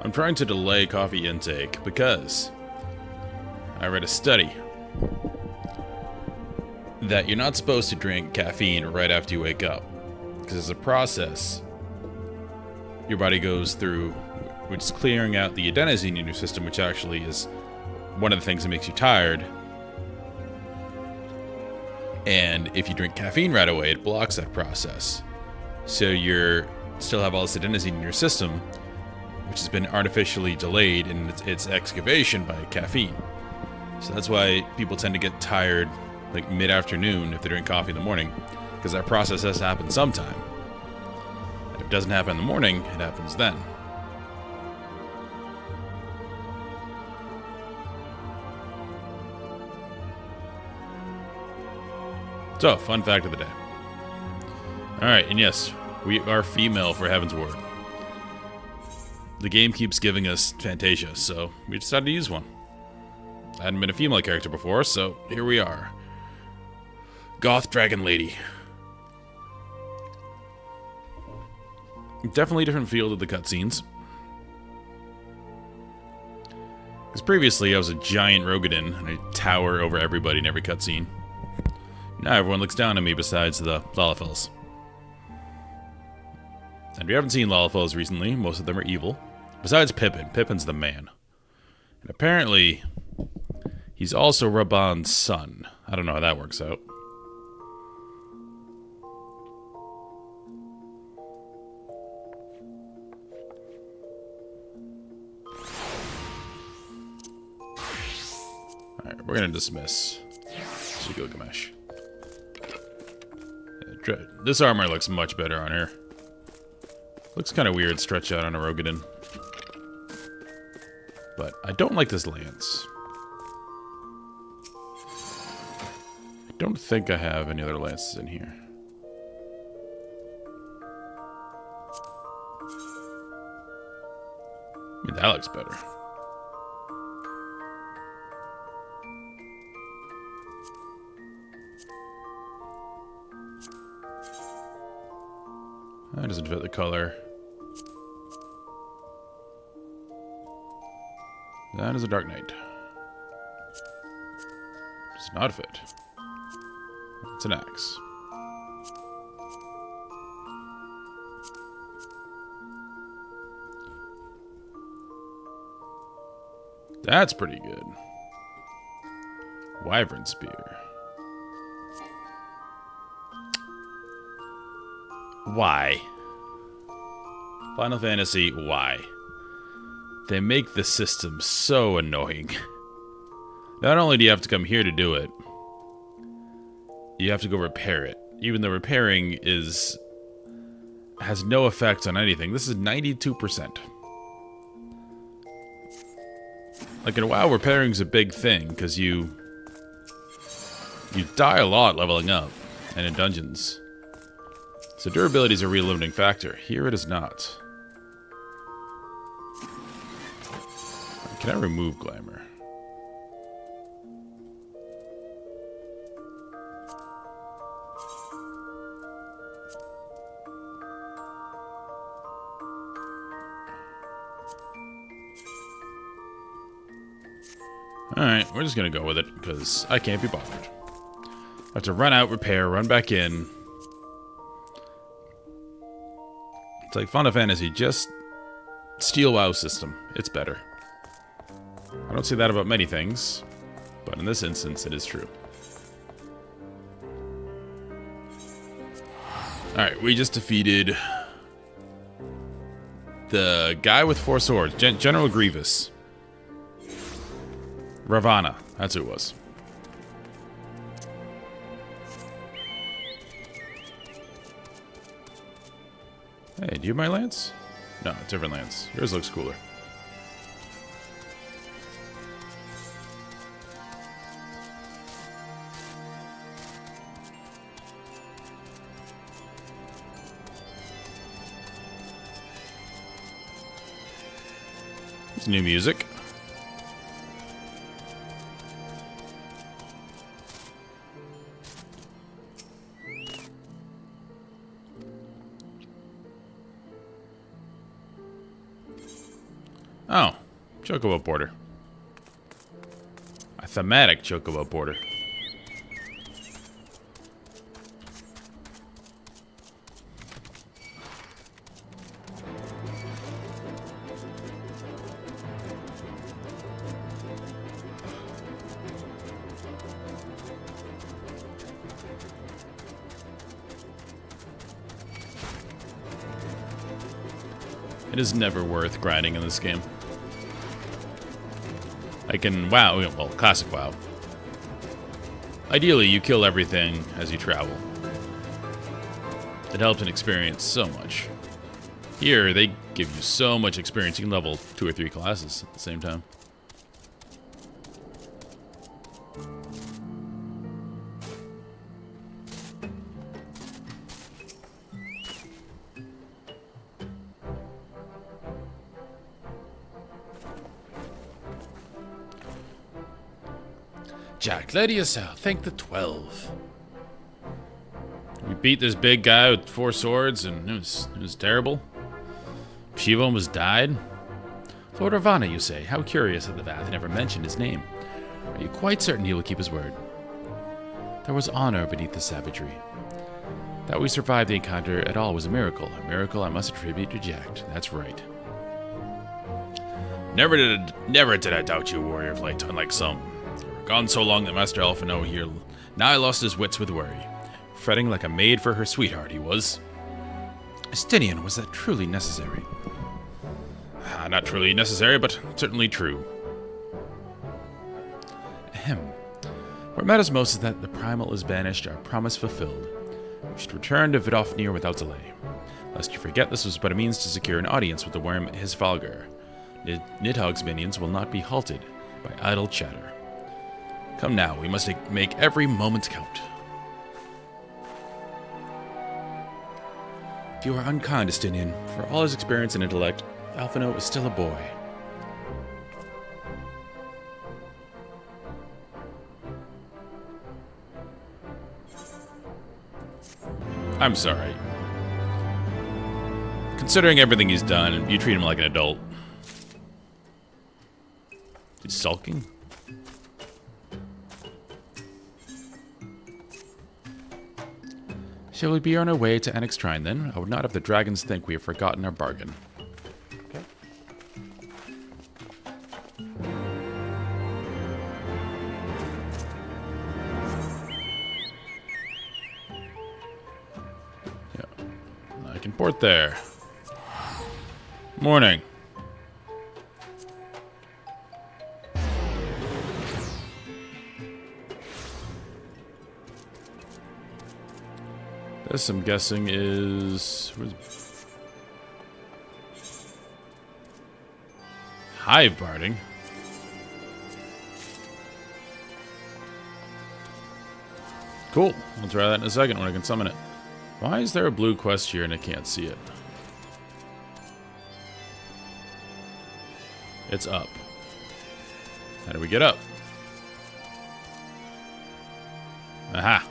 I'm trying to delay coffee intake because I read a study that you're not supposed to drink caffeine right after you wake up, because it's a process your body goes through, which is clearing out the adenosine in your system, which actually is one of the things that makes you tired. And if you drink caffeine right away, it blocks that process. So you're still have all this adenosine in your system, which has been artificially delayed in its excavation by caffeine. So that's why people tend to get tired like mid-afternoon if they drink coffee in the morning, because that process has to happen sometime. If it doesn't happen in the morning, it happens then. So, fun fact of the day. Alright, and yes, we are female for Heavensward. The game keeps giving us Fantasia, so we decided to use one. I hadn't been a female character before, so here we are. Goth Dragon Lady. Definitely different feel to the cutscenes. Because previously I was a giant Rogadin, and I tower over everybody in every cutscene. Now everyone looks down on me besides the Lalafels. And we haven't seen Lalafels recently. Most of them are evil. Besides Pippin. Pippin's the man. And apparently, he's also Raban's son. I don't know how that works out. Alright, we're gonna dismiss Gilgamesh. This armor looks much better on her. Looks kind of weird stretched out on a Rogadin. But I don't like this lance. I don't think I have any other lances in here. I mean, that looks better. That doesn't fit the color. That is a Dark Knight. Does not fit. It's an axe. That's pretty good. Wyvern Spear. Why? Final Fantasy, why? They make the system so annoying. Not only do you have to come here to do it, you have to go repair it. Even though repairing has no effect on anything. This is 92%. Like in WoW, repairing is a big thing, because you die a lot leveling up, and in dungeons. So durability is a real limiting factor. Here it is not. Can I remove glamour? Alright, we're just gonna go with it, because I can't be bothered. I have to run out, repair, run back in. It's like Final Fantasy, just steal WoW system. It's better. I don't say that about many things, but in this instance, it is true. Alright, we just defeated the guy with 4 swords, General Grievous. Ravana, that's who it was. Hey, do you have my lance? No, different lance. Yours looks cooler. It's new music. Oh, chocobo border. A thematic chocobo border. It is never worth grinding in this game. Like in WoW, well, classic WoW. Ideally, you kill everything as you travel. It helps in experience so much. Here, they give you so much experience, you can level 2 or 3 classes at the same time. Jack, lady yourself. Thank the 12. We beat this big guy with 4 swords, and it was terrible. Shiva almost died. Lord Ravana, you say? How curious that the Vath never mentioned his name. Are you quite certain he will keep his word? There was honor beneath the savagery. That we survived the encounter at all was a miracle I must attribute to Jack. That's right. Never did I doubt you, warrior of light, unlike some. Gone so long that Master Alphino here nigh lost his wits with worry. Fretting like a maid for her sweetheart, he was. Estinian, was that truly necessary? Not truly necessary, but certainly true. Ahem. What matters most is that the primal is banished, our promise fulfilled. We should return to Vidofnir without delay. Lest you forget, this was but a means to secure an audience with the worm Hisvalgar. Nidhogg's minions will not be halted by idle chatter. Come now, we must make every moment count. You are unkind, Estinian. For all his experience and intellect, Alphino is still a boy. I'm sorry. Considering everything he's done, you treat him like an adult. He's sulking? Shall we be on our way to Annex Shrine, then? I would not have the dragons think we have forgotten our bargain. Okay. Yeah. I can port there. Morning. This, I'm guessing, is... Hive barding. Cool. I'll try that in a second when I can summon it. Why is there a blue quest here and I can't see it? It's up. How do we get up? Aha.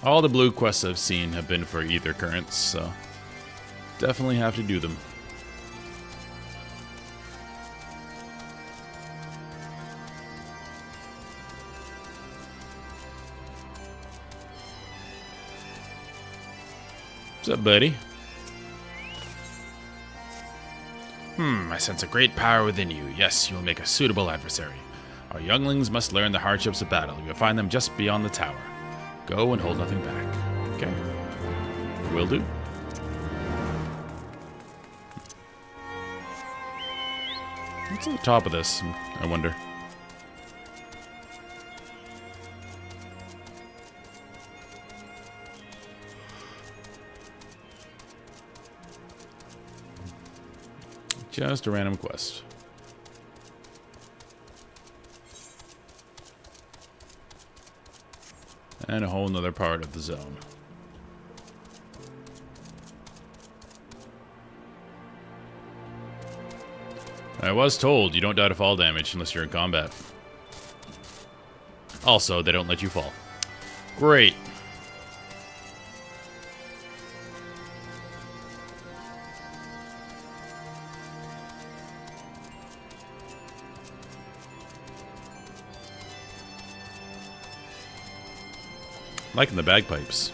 All the blue quests I've seen have been for ether currents, so definitely have to do them. What's up, buddy? I sense a great power within you. Yes, you will make a suitable adversary. Our younglings must learn the hardships of battle. You will find them just beyond the tower. Go and hold nothing back. Okay. Will do. What's at the top of this, I wonder? Just a random quest. And a whole nother part of the zone. I was told you don't die to fall damage unless you're in combat. Also, they don't let you fall. Great. Liking the bagpipes.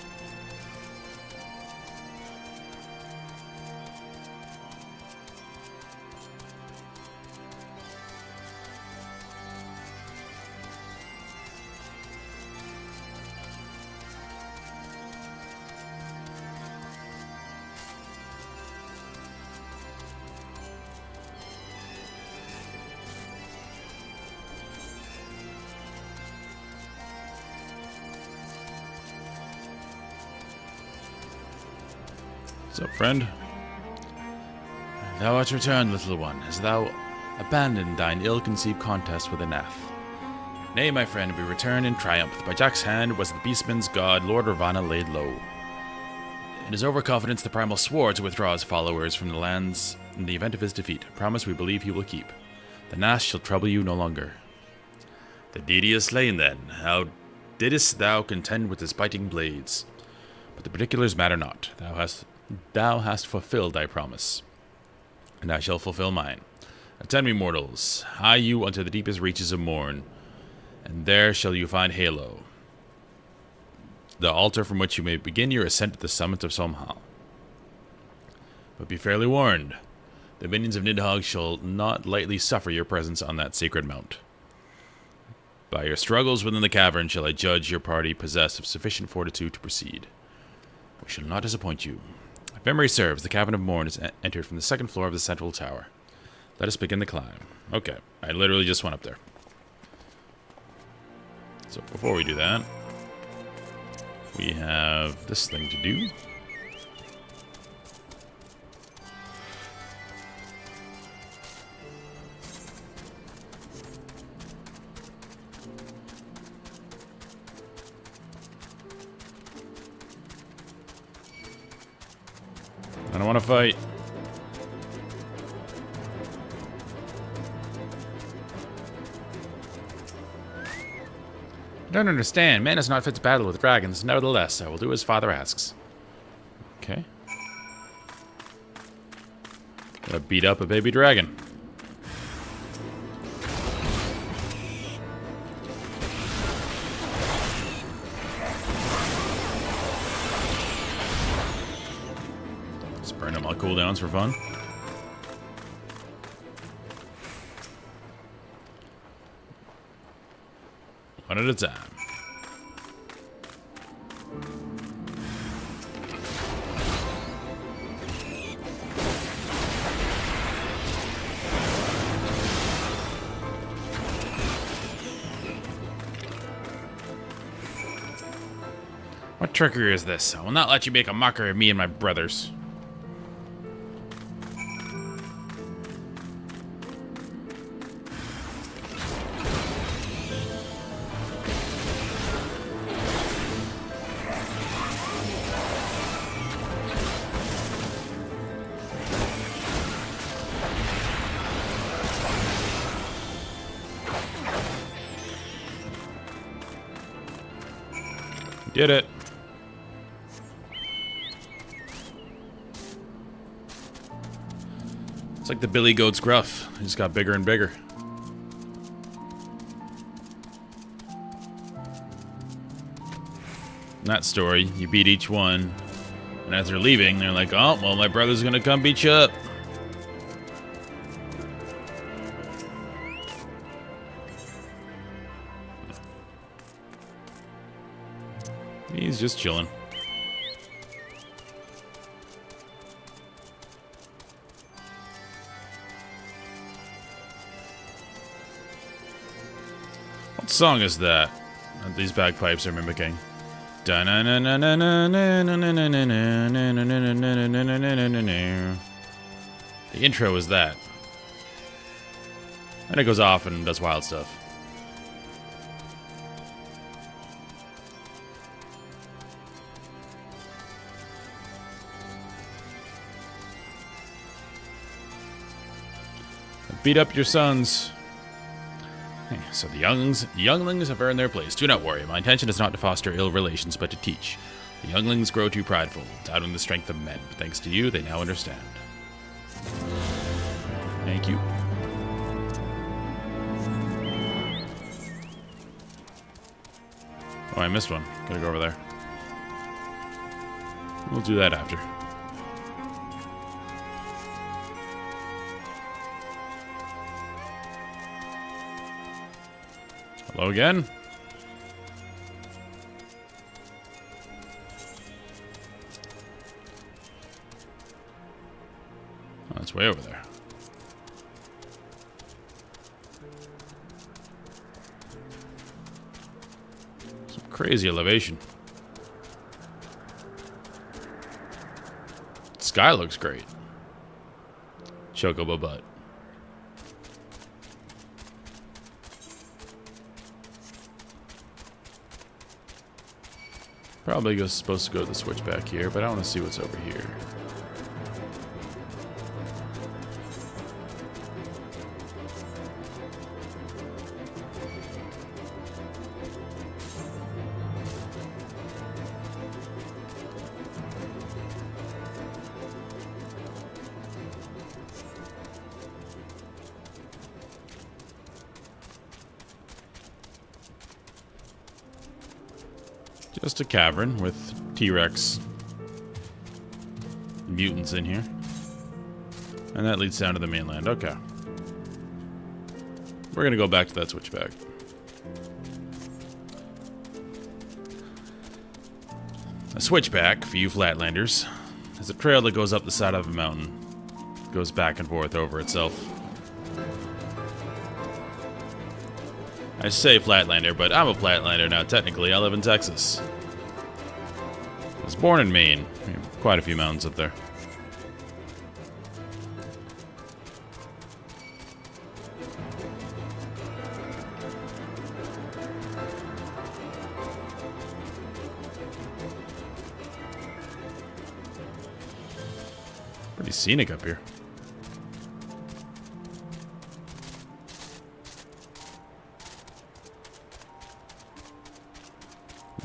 What's up, friend? Thou art returned, little one, as thou abandoned thine ill-conceived contest with Anath. Nay, my friend, we return in triumph. By Jack's hand was the beastman's god, Lord Ravana, laid low. In his overconfidence, the Primal swore to withdraw his followers from the lands in the event of his defeat, a promise we believe he will keep. The Nash shall trouble you no longer. The deity is slain, then. How didst thou contend with his biting blades? But the particulars matter not. Thou hast fulfilled thy promise, and I shall fulfill mine. Attend me, mortals. Hie you unto the deepest reaches of morn, and there shall you find Halo, the altar from which you may begin your ascent to the summit of Somhal. But be fairly warned, the minions of Nidhogg shall not lightly suffer your presence on that sacred mount. By your struggles within the cavern shall I judge your party possessed of sufficient fortitude to proceed. We shall not disappoint you. If memory serves, the Cavern of Morn is entered from the second floor of the central tower. Let us begin the climb. Okay, I literally just went up there. So before we do that, we have this thing to do. I don't want to fight. I don't understand. Man is not fit to battle with dragons. Nevertheless, I will do as father asks. Okay. Gotta beat up a baby dragon. Just burn up my cooldowns for fun. One at a time. What trickery is this? I will not let you make a mockery of me and my brothers. Did it. It's like the Billy Goat's gruff. He just got bigger and bigger. In that story, you beat each one, and as they're leaving, they're like, oh, well, my brother's gonna come beat you up. He's just chilling. What song is that these bagpipes are mimicking? The intro is that. And it goes off and does wild stuff. Beat up your sons. So the younglings have earned their place. Do not worry. My intention is not to foster ill relations, but to teach. The younglings grow too prideful, doubting the strength of men. But thanks to you, they now understand. Thank you. Oh, I missed one. Gotta go over there. We'll do that after. Hello again? Oh, it's way over there. Some crazy elevation. Sky looks great. Chocobo butt. Probably supposed to go to the switchback here, but I want to see what's over here. Just a cavern with T-Rex mutants in here. And that leads down to the mainland. Okay. We're going to go back to that switchback. A switchback, for you Flatlanders, is a trail that goes up the side of a mountain. It goes back and forth over itself. I say Flatlander, but I'm a Flatlander now. Technically, I live in Texas. I was born in Maine. We have quite a few mountains up there. Pretty scenic up here.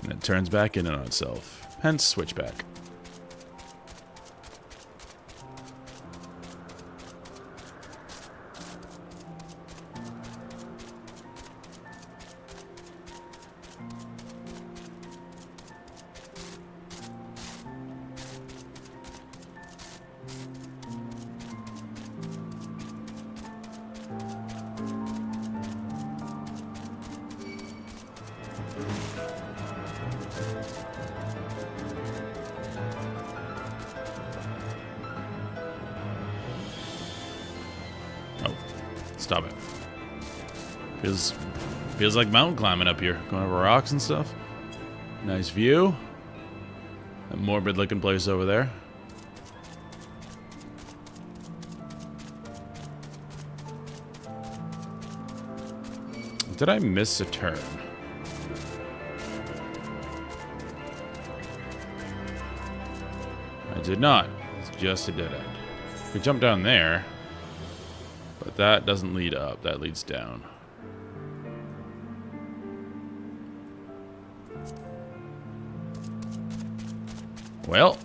And it turns back in on itself. Hence, switchback. Stop it. Feels like mountain climbing up here. Going over rocks and stuff. Nice view. That morbid looking place over there. Did I miss a turn? I did not. It's just a dead end. We jump down there. But that doesn't lead up, that leads down. Well.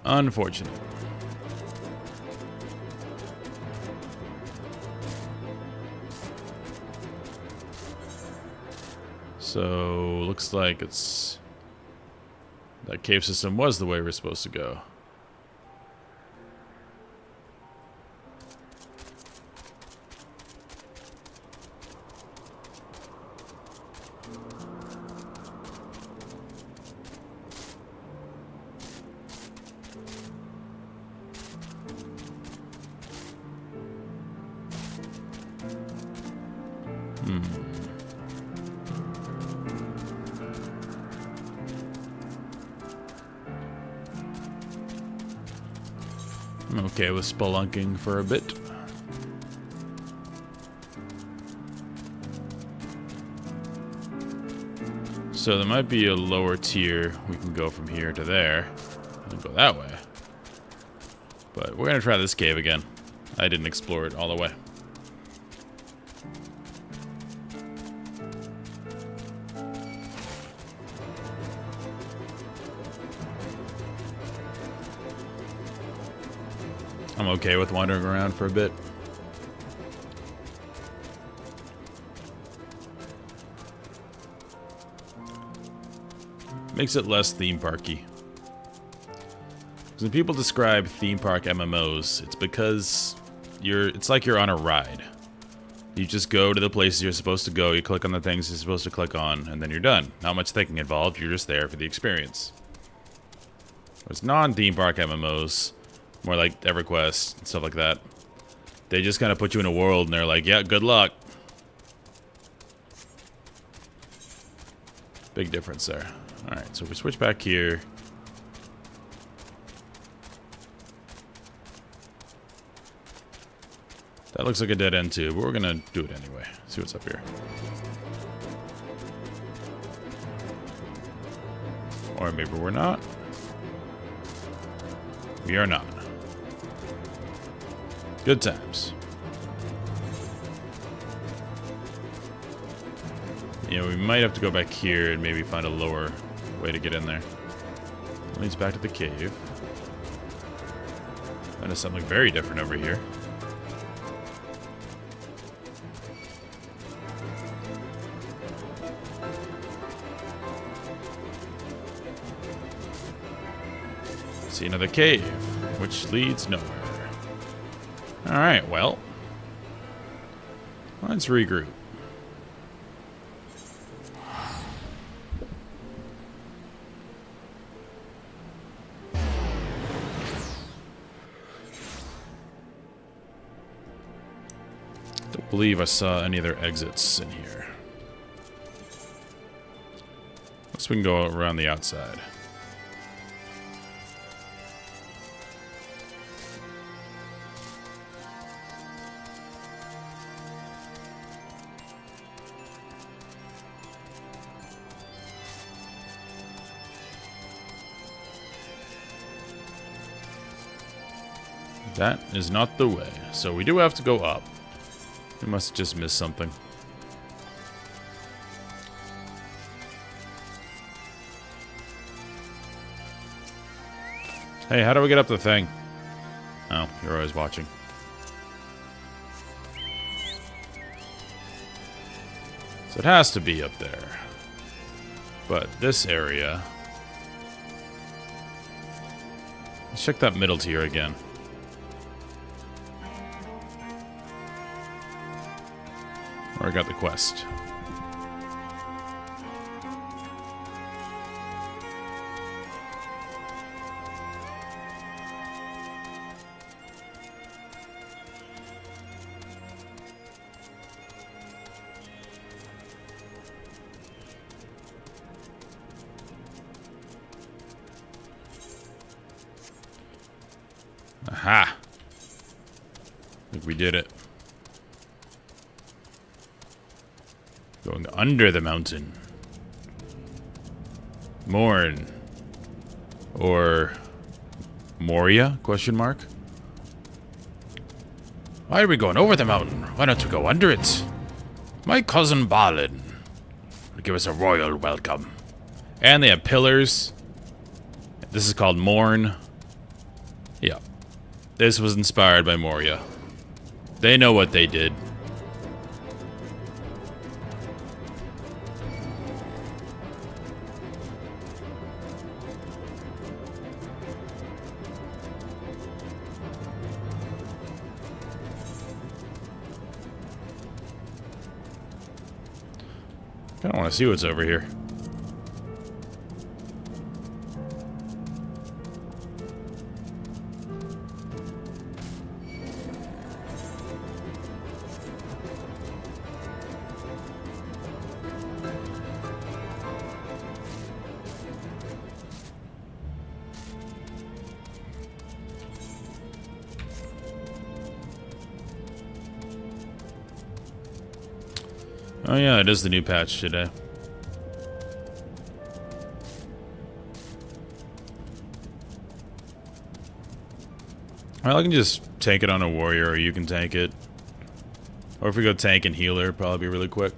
Unfortunate. So, looks like it's... that cave system was the way we're supposed to go. I'm okay with spelunking for a bit. So there might be a lower tier. We can go from here to there. And go that way. But we're going to try this cave again. I didn't explore it all the way. I'm okay with wandering around for a bit. Makes it less theme parky. When people describe theme park MMOs, it's because it's like you're on a ride. You just go to the places you're supposed to go, you click on the things you're supposed to click on, and then you're done. Not much thinking involved, you're just there for the experience. Whereas non-theme park MMOs, more like EverQuest and stuff like that, they just kind of put you in a world and they're like, yeah, good luck. Big difference there. Alright, so if we switch back here. That looks like a dead end too, but we're gonna do it anyway. See what's up here. Or maybe we're not. We are not. Good times. Yeah, we might have to go back here and maybe find a lower way to get in there. It leads back to the cave. That is something very different over here. See another cave, which leads nowhere. Alright, well. Let's regroup. Don't believe I saw any other exits in here. Unless we can go around the outside. That is not the way. So we do have to go up. We must have just missed something. Hey, how do we get up the thing? Oh, you're always watching. So it has to be up there. But this area... Let's check that middle tier again. Or I got the quest. Aha! I think we did it. Going under the mountain. Morn. Or Moria? Question mark. Why are we going over the mountain? Why don't we go under it? My cousin Balin would give us a royal welcome. And they have pillars. This is called Morn. Yeah. This was inspired by Moria. They know what they did. I don't want to see what's over here. Oh yeah, it is the new patch today. Well, I can just tank it on a warrior, or you can tank it. Or if we go tank and healer, probably be really quick.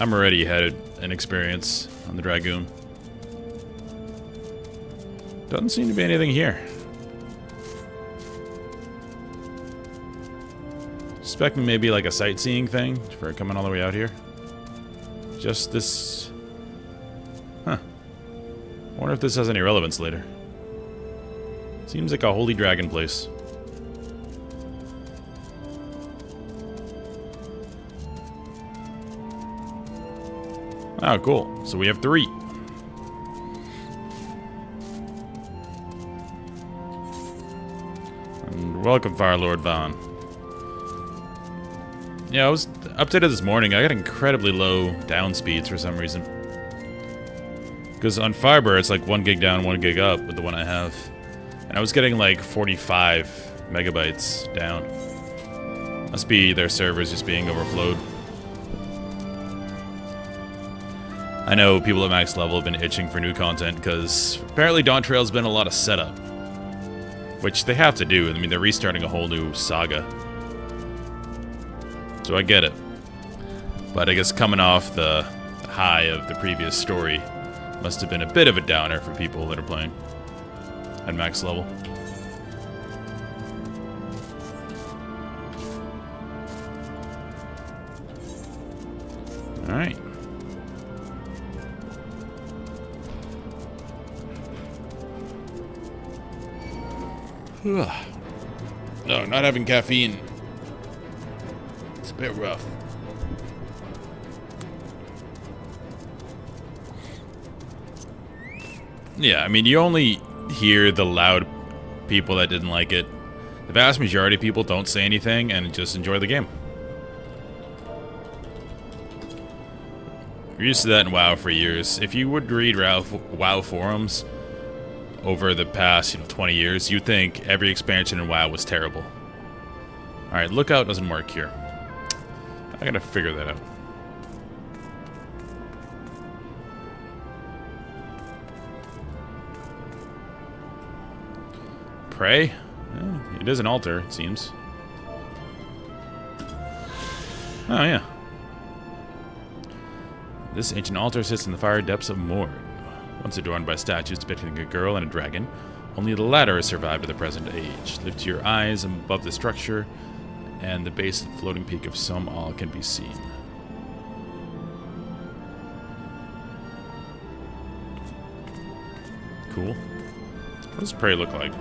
I'm already ahead in experience on the Dragoon. Doesn't seem to be anything here. Expecting maybe like a sightseeing thing for coming all the way out here. just this... Huh. I wonder if this has any relevance later. Seems like a holy dragon place. Oh, cool. So we have 3. And welcome, Fire Lord Vaughn. Yeah, I was updated this morning. I got incredibly low down speeds for some reason. Because on fiber, it's like 1 gig down, 1 gig up with the one I have. And I was getting like 45 megabytes down. Must be their servers just being overflowed. I know people at max level have been itching for new content because apparently Dawn Trail's been a lot of setup. Which they have to do. I mean, they're restarting a whole new saga. So I get it. But I guess coming off the high of the previous story must have been a bit of a downer for people that are playing at max level. Alright. No, not having caffeine. It's a bit rough. Yeah, I mean, you only hear the loud people that didn't like it. The vast majority of people don't say anything and just enjoy the game. We're used to that in WoW for years. If you would read WoW forums over the past, 20 years, you'd think every expansion in WoW was terrible. Alright, lookout doesn't work here. I gotta figure that out. Pray? It is an altar, it seems. Oh, yeah. This ancient altar sits in the fire depths of Mord. Once adorned by statues depicting a girl and a dragon, only the latter has survived to the present age. Lift your eyes above the structure, and the base of the floating peak of some all can be seen. Cool. What does Prey look like?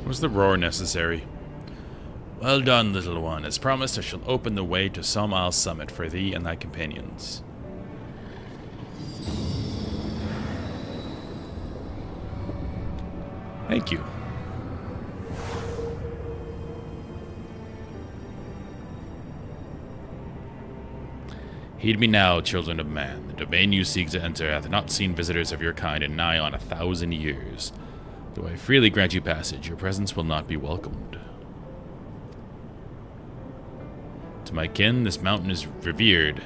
Was the roar necessary? Well done, little one. As promised, I shall open the way to Some Isle summit for thee and thy companions. Thank you. Heed me now, children of man. The domain you seek to enter hath not seen visitors of your kind in nigh on 1,000 years. Though I freely grant you passage, your presence will not be welcomed. To my kin, this mountain is revered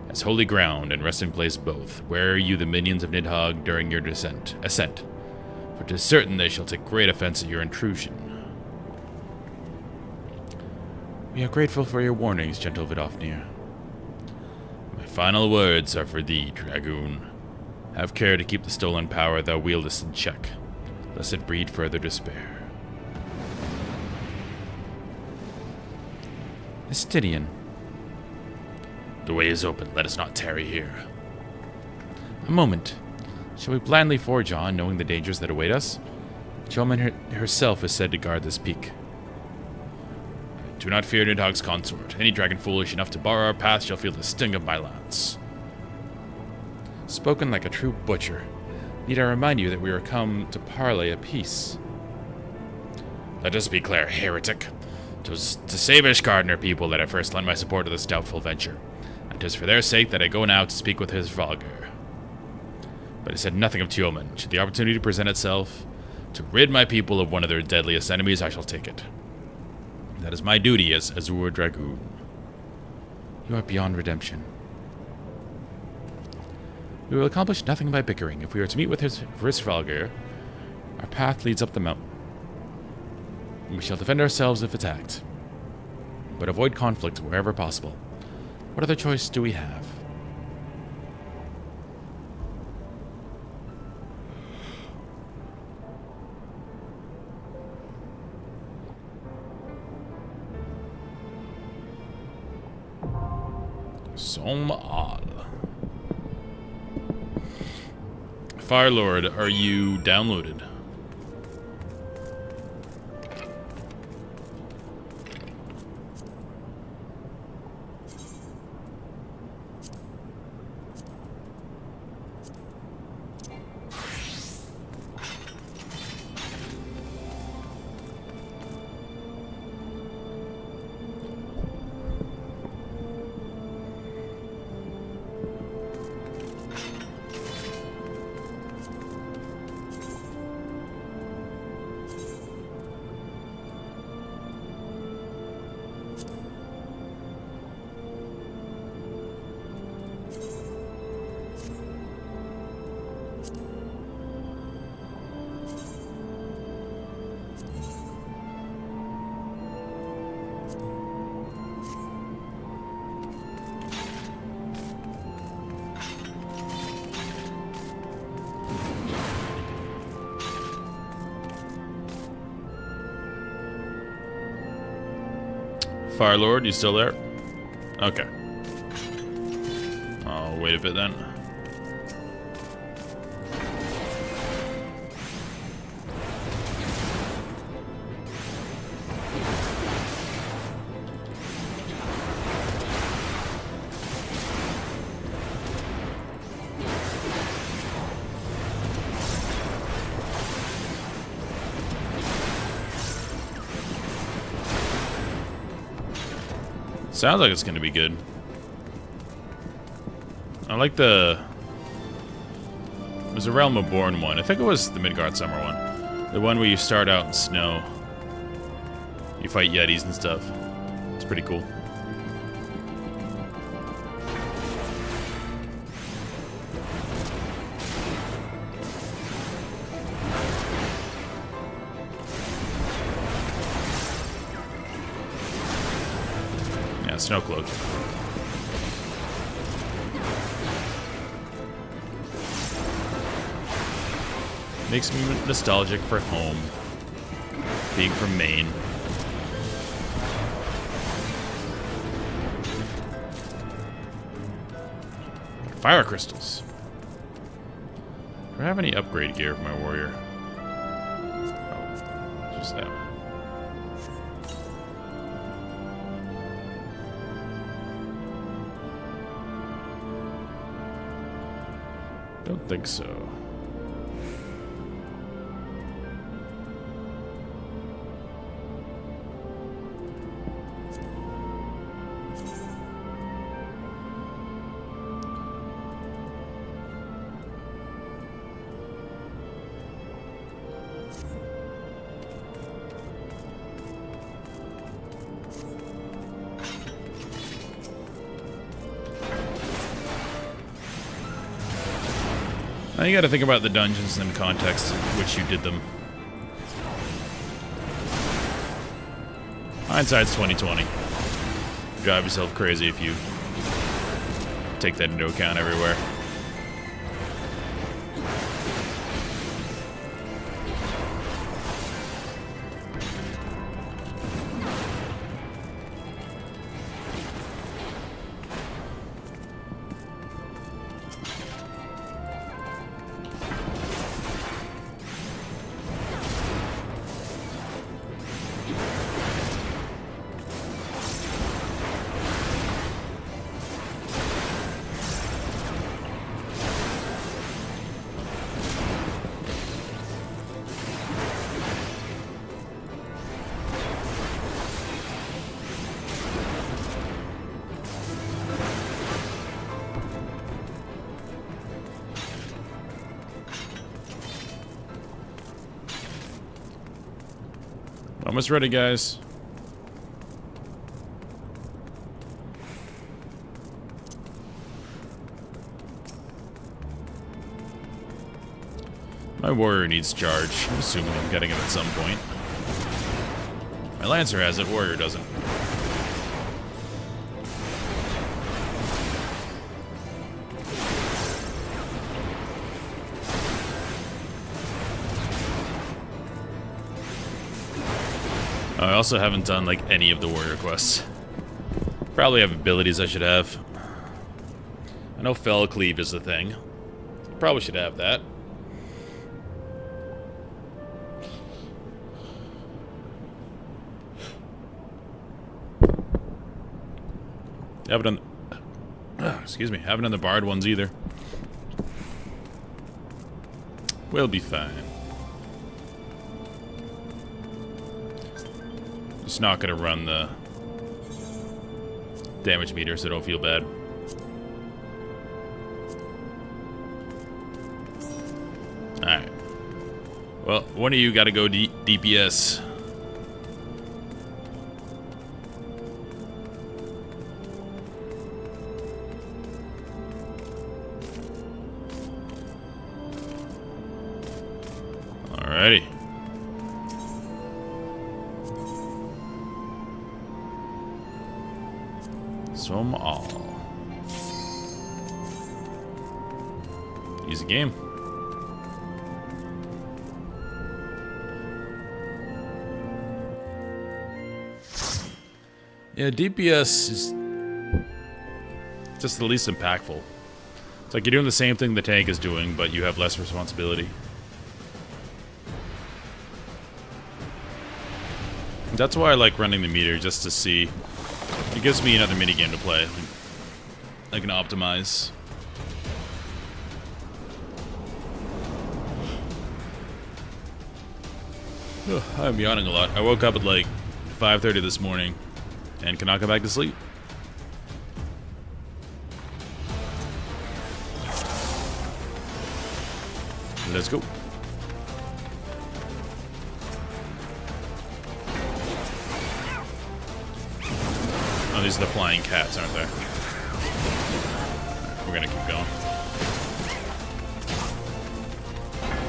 as holy ground and resting place both. Where are you the minions of Nidhogg during your ascent? For 'tis certain they shall take great offense at your intrusion. We are grateful for your warnings, gentle Vidofnir. My final words are for thee, Dragoon. Have care to keep the stolen power thou wieldest in check, lest it breed further despair. Estidian. The way is open. Let us not tarry here. A moment. Shall we blindly forge on, knowing the dangers that await us? Jolman herself is said to guard this peak. Do not fear Nidhogg's consort. Any dragon foolish enough to bar our path shall feel the sting of my lance. Spoken like a true butcher. Need I remind you that we are come to parley a peace? Let us be clear, heretic. 'Twas to save Ishgard and her people that I first lent my support to this doubtful venture, and 'tis for their sake that I go now to speak with his Valgar. But I said nothing of Teoman. Should the opportunity present itself to rid my people of one of their deadliest enemies, I shall take it. That is my duty as Azure Dragoon. You are beyond redemption. We will accomplish nothing by bickering. If we are to meet with Hrisvalgir, our path leads up the mountain. We shall defend ourselves if attacked, but avoid conflict wherever possible. What other choice do we have? Som-Al. Firelord, are you downloaded? Firelord, you still there? Okay. I'll wait a bit then. Sounds like it's going to be good. I like the... There's a Realm of Born one. I think it was the Midgard Summer one. The one where you start out in snow. You fight Yetis and stuff. It's pretty cool. Snow cloak. Makes me nostalgic for home. Being from Maine. Fire crystals. Do I have any upgrade gear for my warrior? Oh, just that one. Don't think so. Now you gotta think about the dungeons in the context in which you did them. Hindsight's 2020. Drive yourself crazy if you take that into account everywhere. Almost ready, guys. My warrior needs charge. I'm assuming I'm getting it at some point. My lancer has it, warrior doesn't. I also haven't done like any of the warrior quests. Probably have abilities I should have. I know Fell Cleave is the thing. Probably should have that. Haven't done, excuse me, haven't done the Bard ones either. We'll be fine. Just not gonna run the damage meter, so don't feel bad. Alright. Well, one of you gotta go DPS. Alrighty. Swim all. Easy game. Yeah, DPS is just the least impactful. It's like you're doing the same thing the tank is doing, but you have less responsibility. That's why I like running the meter, just to see. It gives me another minigame to play. I can optimize. Ugh, I'm yawning a lot. I woke up at like 5:30 this morning and cannot go back to sleep. Let's go. Oh, these are the flying cats, aren't they? We're gonna keep going.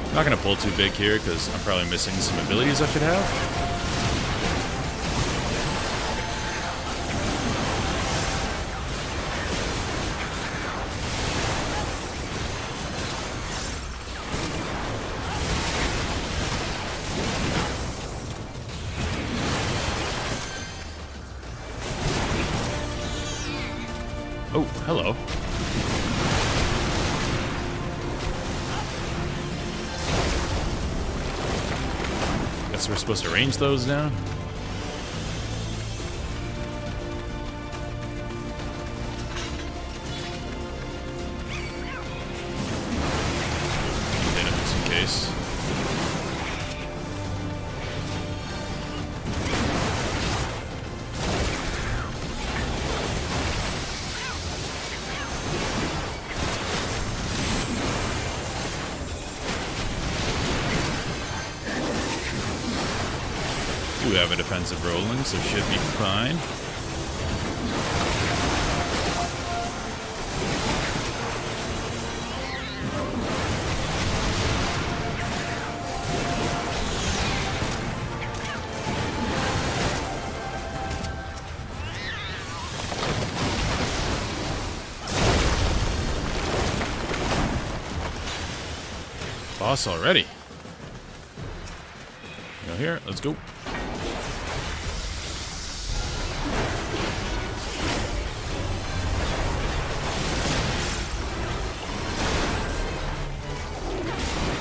I'm not gonna pull too big here because I'm probably missing some abilities I should have. Oh, hello. Guess we're supposed to range those down. Hit him just in case. We have a defensive rolling, so should be fine. Boss already. Go here, let's go.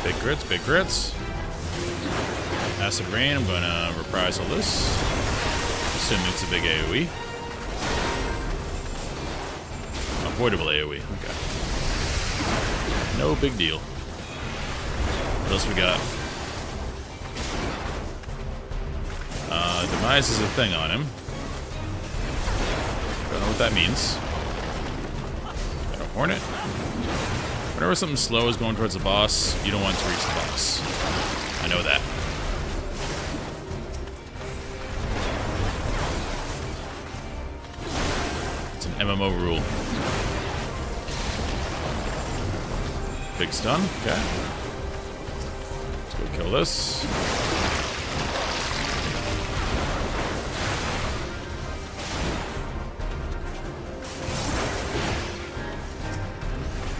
Big crits, big crits. Acid Rain, I'm gonna reprise all this. Assuming it's a big AoE. Avoidable AoE, okay. No big deal. What else we got? Demise is a thing on him. Don't know what that means. Got a Hornet. Whenever something slow is going towards the boss, you don't want to reach the boss. I know that. It's an MMO rule. Big stun. Okay. Let's go kill this.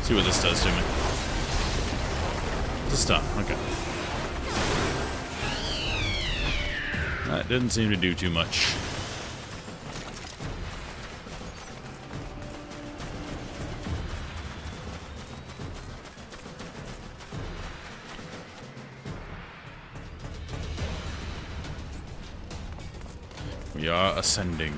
See what this does to me. It's a stun. Okay. That didn't seem to do too much. We are ascending.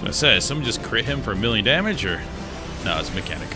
I say, did someone just crit him for 1,000,000 damage, or no? It's a mechanic.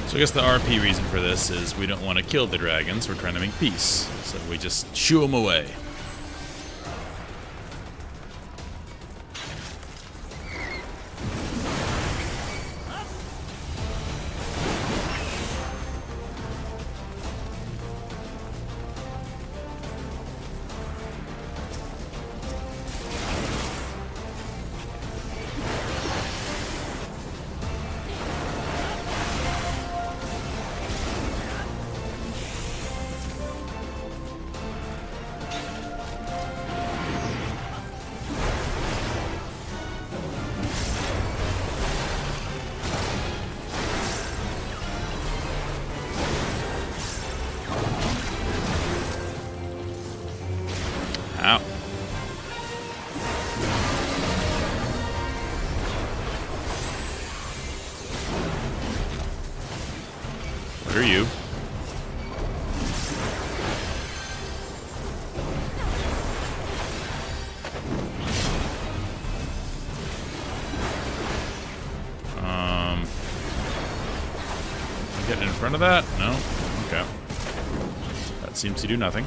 So I guess the RP reason for this is we don't want to kill the dragons, we're trying to make peace. So we just shoo them away. Ow. What are you? Getting in front of that? No? Okay. That seems to do nothing.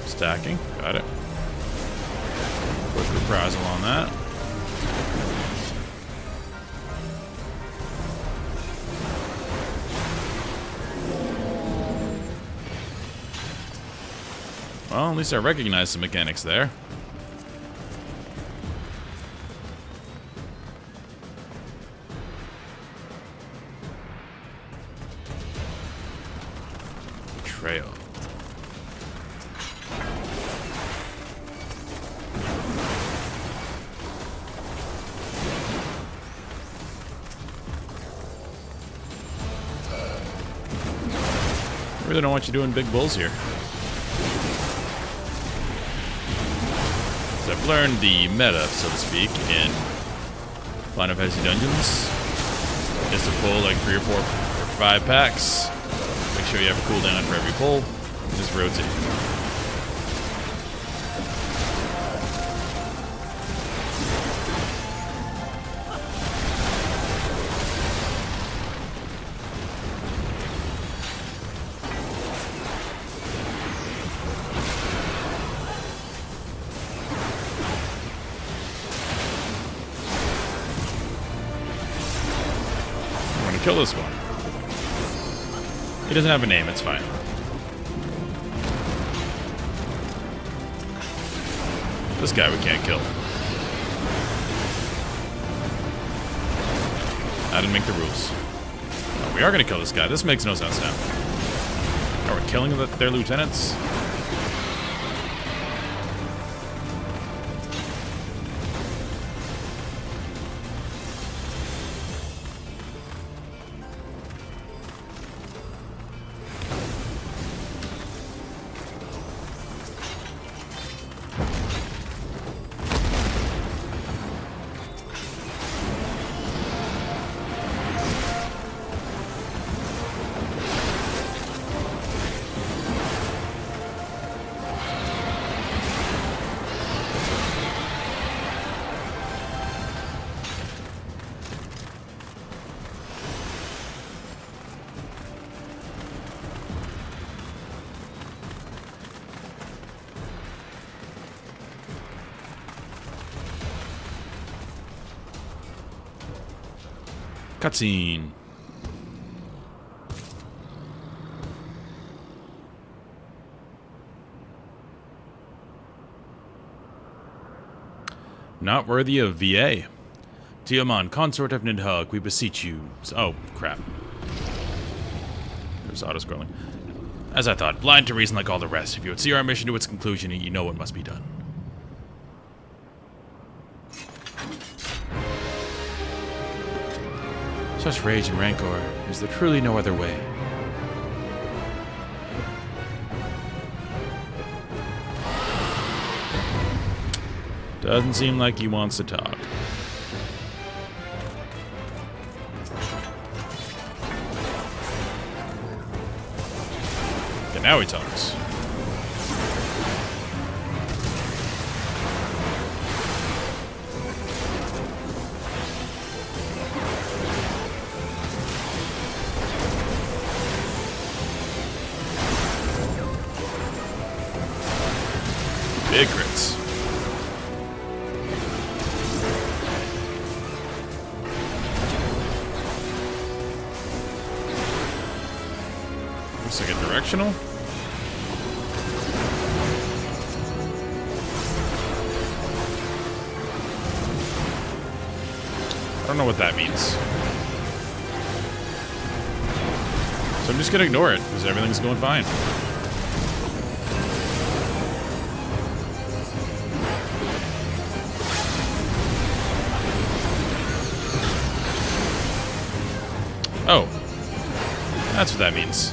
Stacking. Got it. Quick reprisal on that. Well, at least I recognize the mechanics there. Betrayal. Really don't want you doing big bulls here. So I've learned the meta, so to speak, in Final Fantasy Dungeons is to pull like 3 or 4 or 5 packs. Make sure you have a cooldown for every pull. And just rotate. Kill this one. He doesn't have a name, it's fine. This guy we can't kill. I didn't make the rules. Oh, we are gonna kill this guy. This makes no sense now. Are we killing their lieutenants? Cutscene. Not worthy of VA. Tiamat, consort of Nidhogg, we beseech you. Oh, crap. There's auto-scrolling. As I thought, blind to reason like all the rest. If you would see our mission to its conclusion, you know what must be done. Such rage and rancor, is there truly no other way? Doesn't seem like he wants to talk. Okay, now he talks. Big crits. Looks like a directional. I don't know what that means. So I'm just gonna ignore it, because everything's going fine. Oh. That's what that means.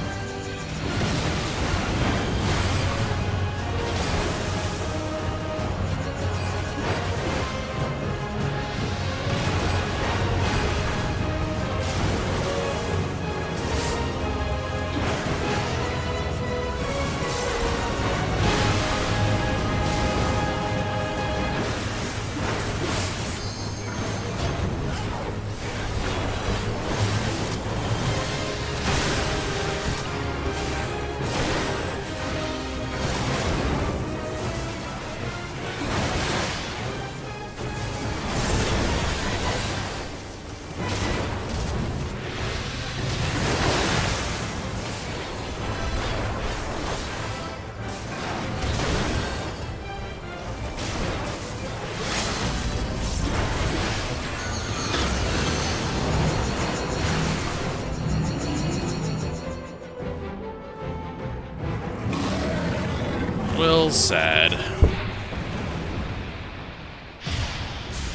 Well, sad.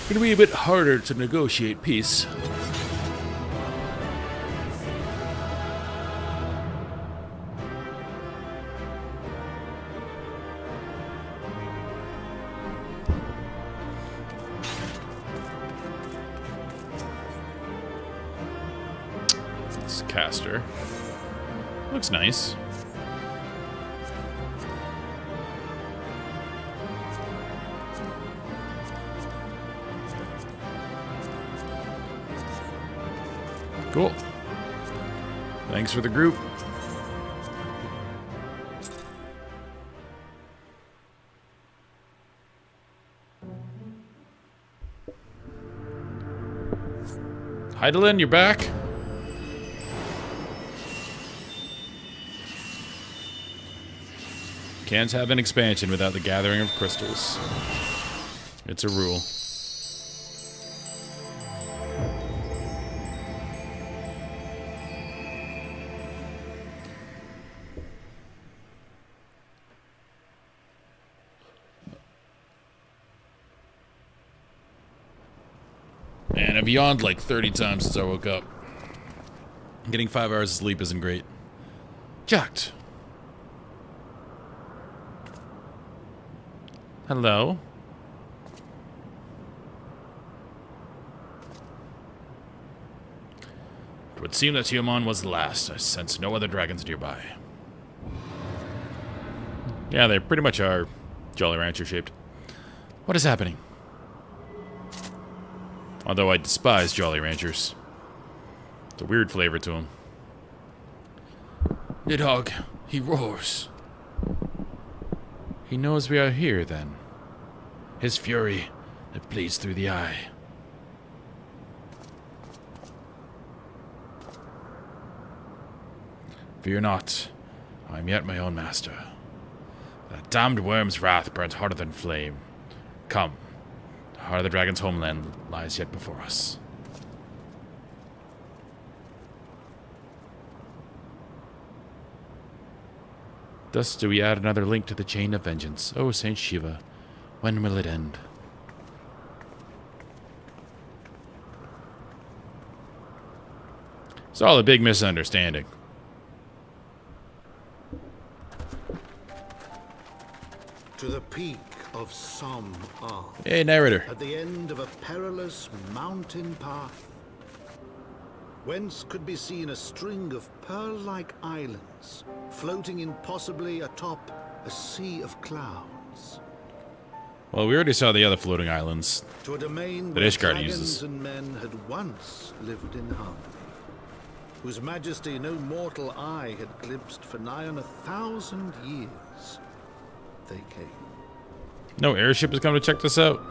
Gonna be a bit harder to negotiate peace. faster. Looks nice. Cool. Thanks for the group. Heidelin, you're back? Can't have an expansion without the gathering of crystals. It's a rule. Man, I've yawned like 30 times since I woke up. Getting 5 hours of sleep isn't great. Jacked. Hello? It would seem that Tiamat was the last. I sense no other dragons nearby. Yeah, they pretty much are Jolly Rancher shaped. What is happening? Although I despise Jolly Ranchers. It's a weird flavor to them. Nidhogg, he roars. He knows we are here, then. His fury, it bleeds through the eye. Fear not, I am yet my own master. That damned worm's wrath burns hotter than flame. Come, the heart of the dragon's homeland lies yet before us. Thus do we add another link to the chain of vengeance. Oh, Saint Shiva, when will it end? It's all a big misunderstanding. To the peak of some Arm. Hey, narrator. At the end of a perilous mountain path, whence could be seen a string of pearl-like islands, floating impossibly atop a sea of clouds. Well, we already saw the other floating islands To a domain that where Ishgard dragons uses. and men had once lived in harmony, whose majesty no mortal eye had glimpsed for nigh on 1,000 years. They came. No airship has come to check this out.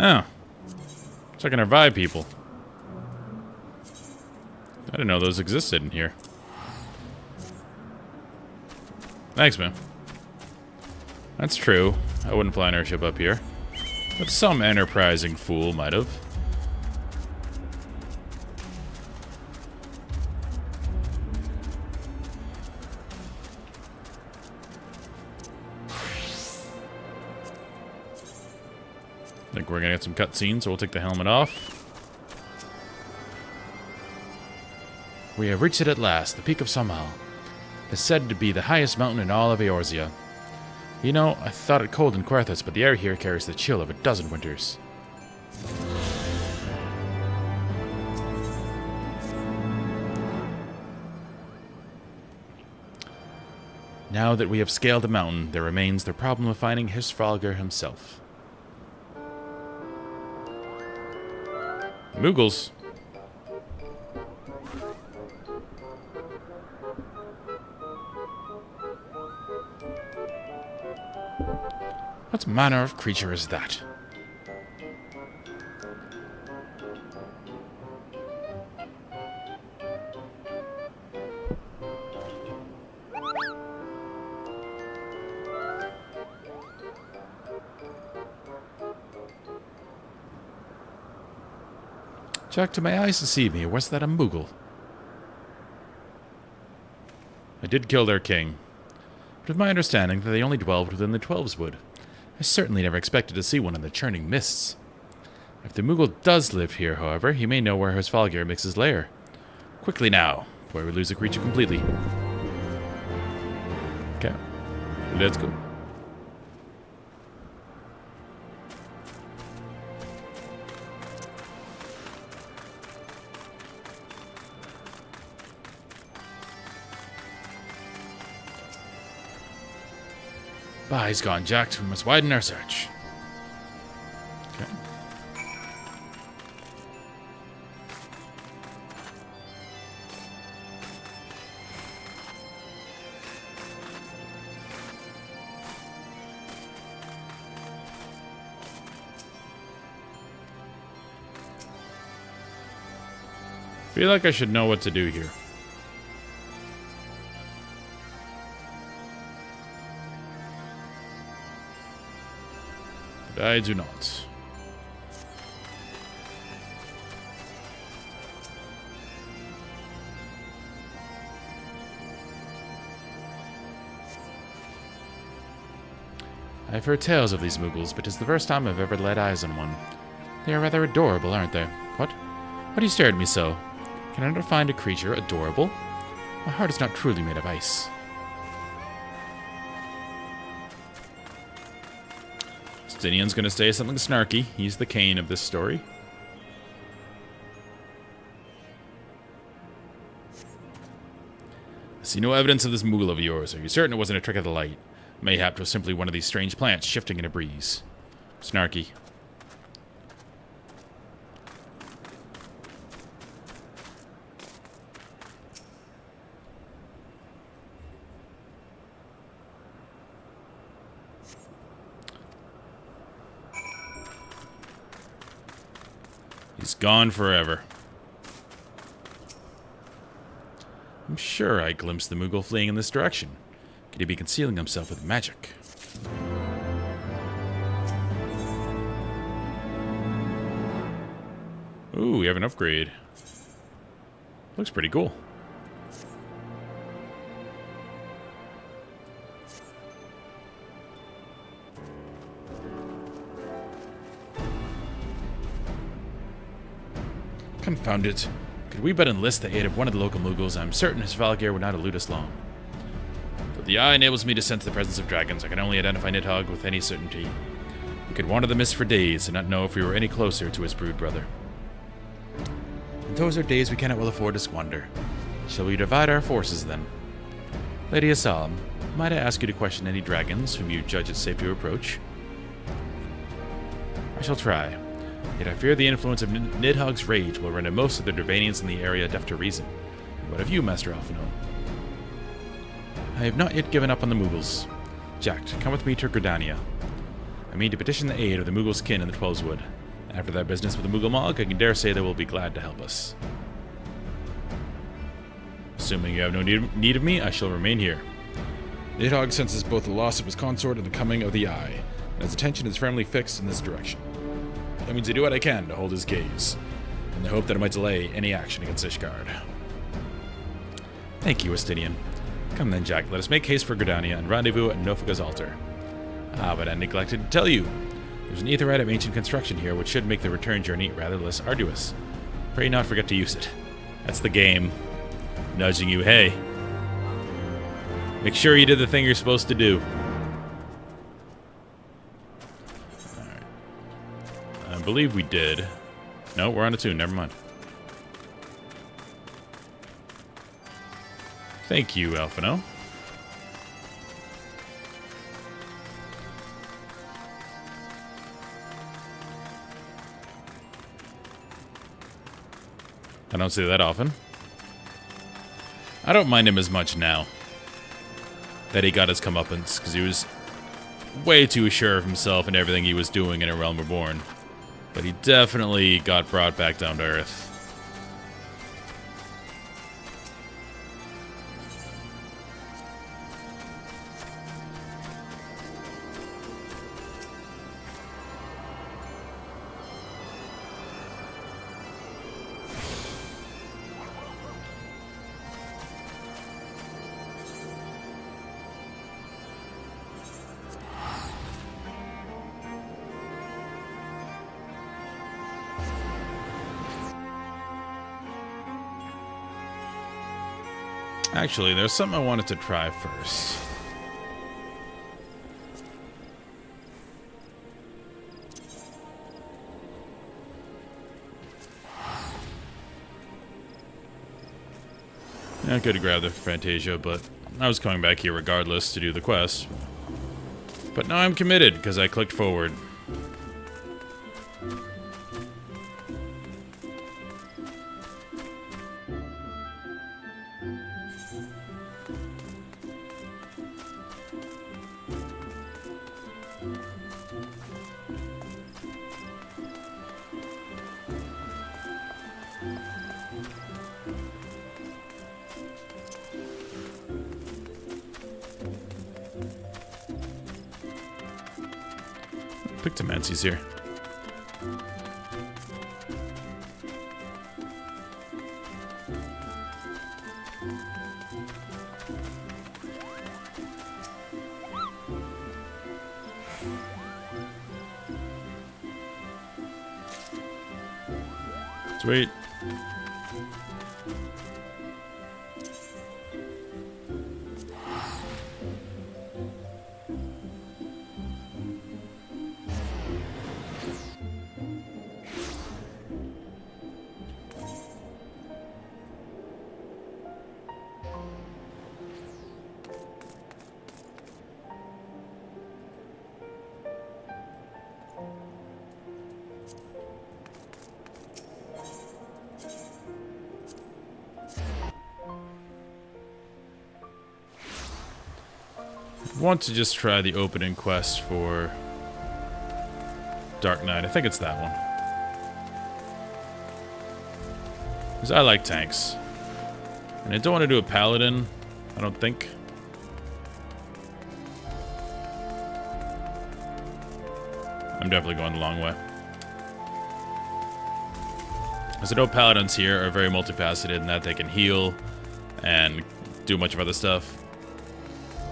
Oh. Checking our vibe, people. I didn't know those existed in here. Thanks, man. That's true. I wouldn't fly an airship up here. But some enterprising fool might have. I think we're gonna get some cutscenes, so we'll take the helmet off. We have reached it at last, the peak of Samal. It's said to be the highest mountain in all of Eorzea. You know, I thought it cold in Quarthus, but the air here carries the chill of a dozen winters. Now that we have scaled the mountain, there remains the problem of finding Hrisvalgr himself. Moogles. What manner of creature is that? Jack, to my eyes deceive me, or was that a Moogle? I did kill their king, but with my understanding that they only dwelled within the Twelveswood. I certainly never expected to see one in the churning mists. If the Moogle does live here, however, he may know where Hrisvalgr makes his lair. Quickly now, before we lose the creature completely. Okay. Let's go. Bah, he's gone, Jacked. We must widen our search. Okay. Feel like I should know what to do here. But I do not. I've heard tales of these Muggles, but it's the first time I've ever laid eyes on one. They are rather adorable, aren't they? What? Why do you stare at me so? Can I not find a creature adorable? My heart is not truly made of ice. Stinian's gonna say something snarky. He's the Cain of this story. I see no evidence of this Moogle of yours. Are you certain it wasn't a trick of the light? Mayhap it was simply one of these strange plants shifting in a breeze. Snarky. He's gone forever. I'm sure I glimpsed the Moogle fleeing in this direction. Could he be concealing himself with magic? Ooh, we have an upgrade. Looks pretty cool. Confound it. Could we but enlist the aid of one of the local Muggles, I'm certain his Valgir would not elude us long. Though the eye enables me to sense the presence of dragons, I can only identify Nidhogg with any certainty. We could wander the mist for days and not know if we were any closer to his brood brother. And those are days we cannot well afford to squander. Shall we divide our forces then? Lady Asalam, might I ask you to question any dragons whom you judge it safe to approach? I shall try. Yet I fear the influence of Nidhogg's rage will render most of the Dervanians in the area deaf to reason. And what of you, Master Alphino? I have not yet given up on the Muggles. Jacked, come with me to Gridania. I mean to petition the aid of the Muggles' kin in the Twelveswood. After that business with the Moogle Mog, I can dare say they will be glad to help us. Assuming you have no need of me, I shall remain here. Nidhogg senses both the loss of his consort and the coming of the Eye, and his attention is firmly fixed in this direction. That means I do what I can to hold his gaze, in the hope that it might delay any action against Ishgard. Thank you, Estinian. Come then, Jack, let us make haste for Gridania and rendezvous at Nofaga's altar. Ah, but I neglected to tell you. There's an aetherite of ancient construction here which should make the return journey rather less arduous. Pray not forget to use it. That's the game. Nudging you, hey. Make sure you did the thing you're supposed to do. Alright. I believe we did. No, we're on a tune, never mind. Thank you, Alphino. I don't see that often. I don't mind him as much now that he got his comeuppance, because he was way too sure of himself and everything he was doing in A Realm Reborn. But he definitely got brought back down to earth. Actually, there's something I wanted to try first. Yeah, I could have grabbed the Fantasia, but I was coming back here regardless to do the quest. But now I'm committed, because I clicked forward. Pictomancy's here. Sweet. Want to just try the opening quest for Dark Knight. I think it's that one. Because I like tanks. And I don't want to do a paladin, I don't think. I'm definitely going the long way. Because I know paladins here are very multifaceted in that they can heal and do a bunch of other stuff.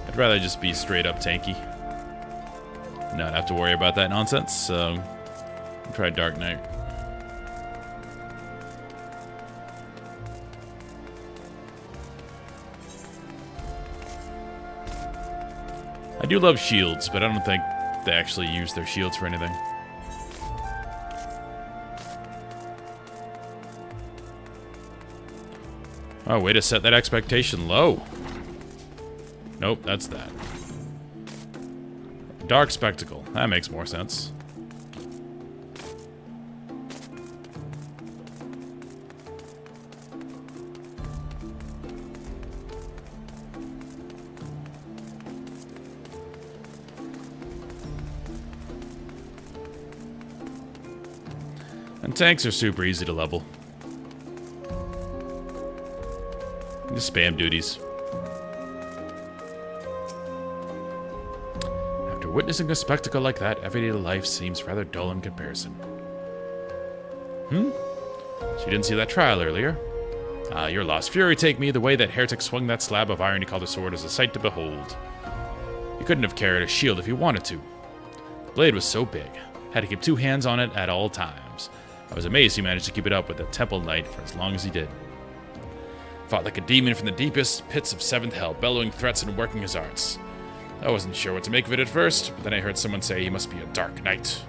I'd rather just be straight up tanky. Not have to worry about that nonsense, so I'll try Dark Knight. I do love shields, but I don't think they actually use their shields for anything. Oh, way to set that expectation low. Nope, that's that. Dark Spectacle. That makes more sense. And tanks are super easy to level. Just spam duties. Witnessing a spectacle like that, everyday life seems rather dull in comparison. So you didn't see that trial earlier? Ah, your lost fury take me. The way that heretic swung that slab of iron he called a sword is a sight to behold. He couldn't have carried a shield if he wanted to. The blade was so big, had to keep two hands on it at all times. I was amazed he managed to keep it up with the Temple Knight for as long as he did. Fought like a demon from the deepest pits of 7th Hell, bellowing threats and working his arts. I wasn't sure what to make of it at first, but then I heard someone say he must be a Dark Knight.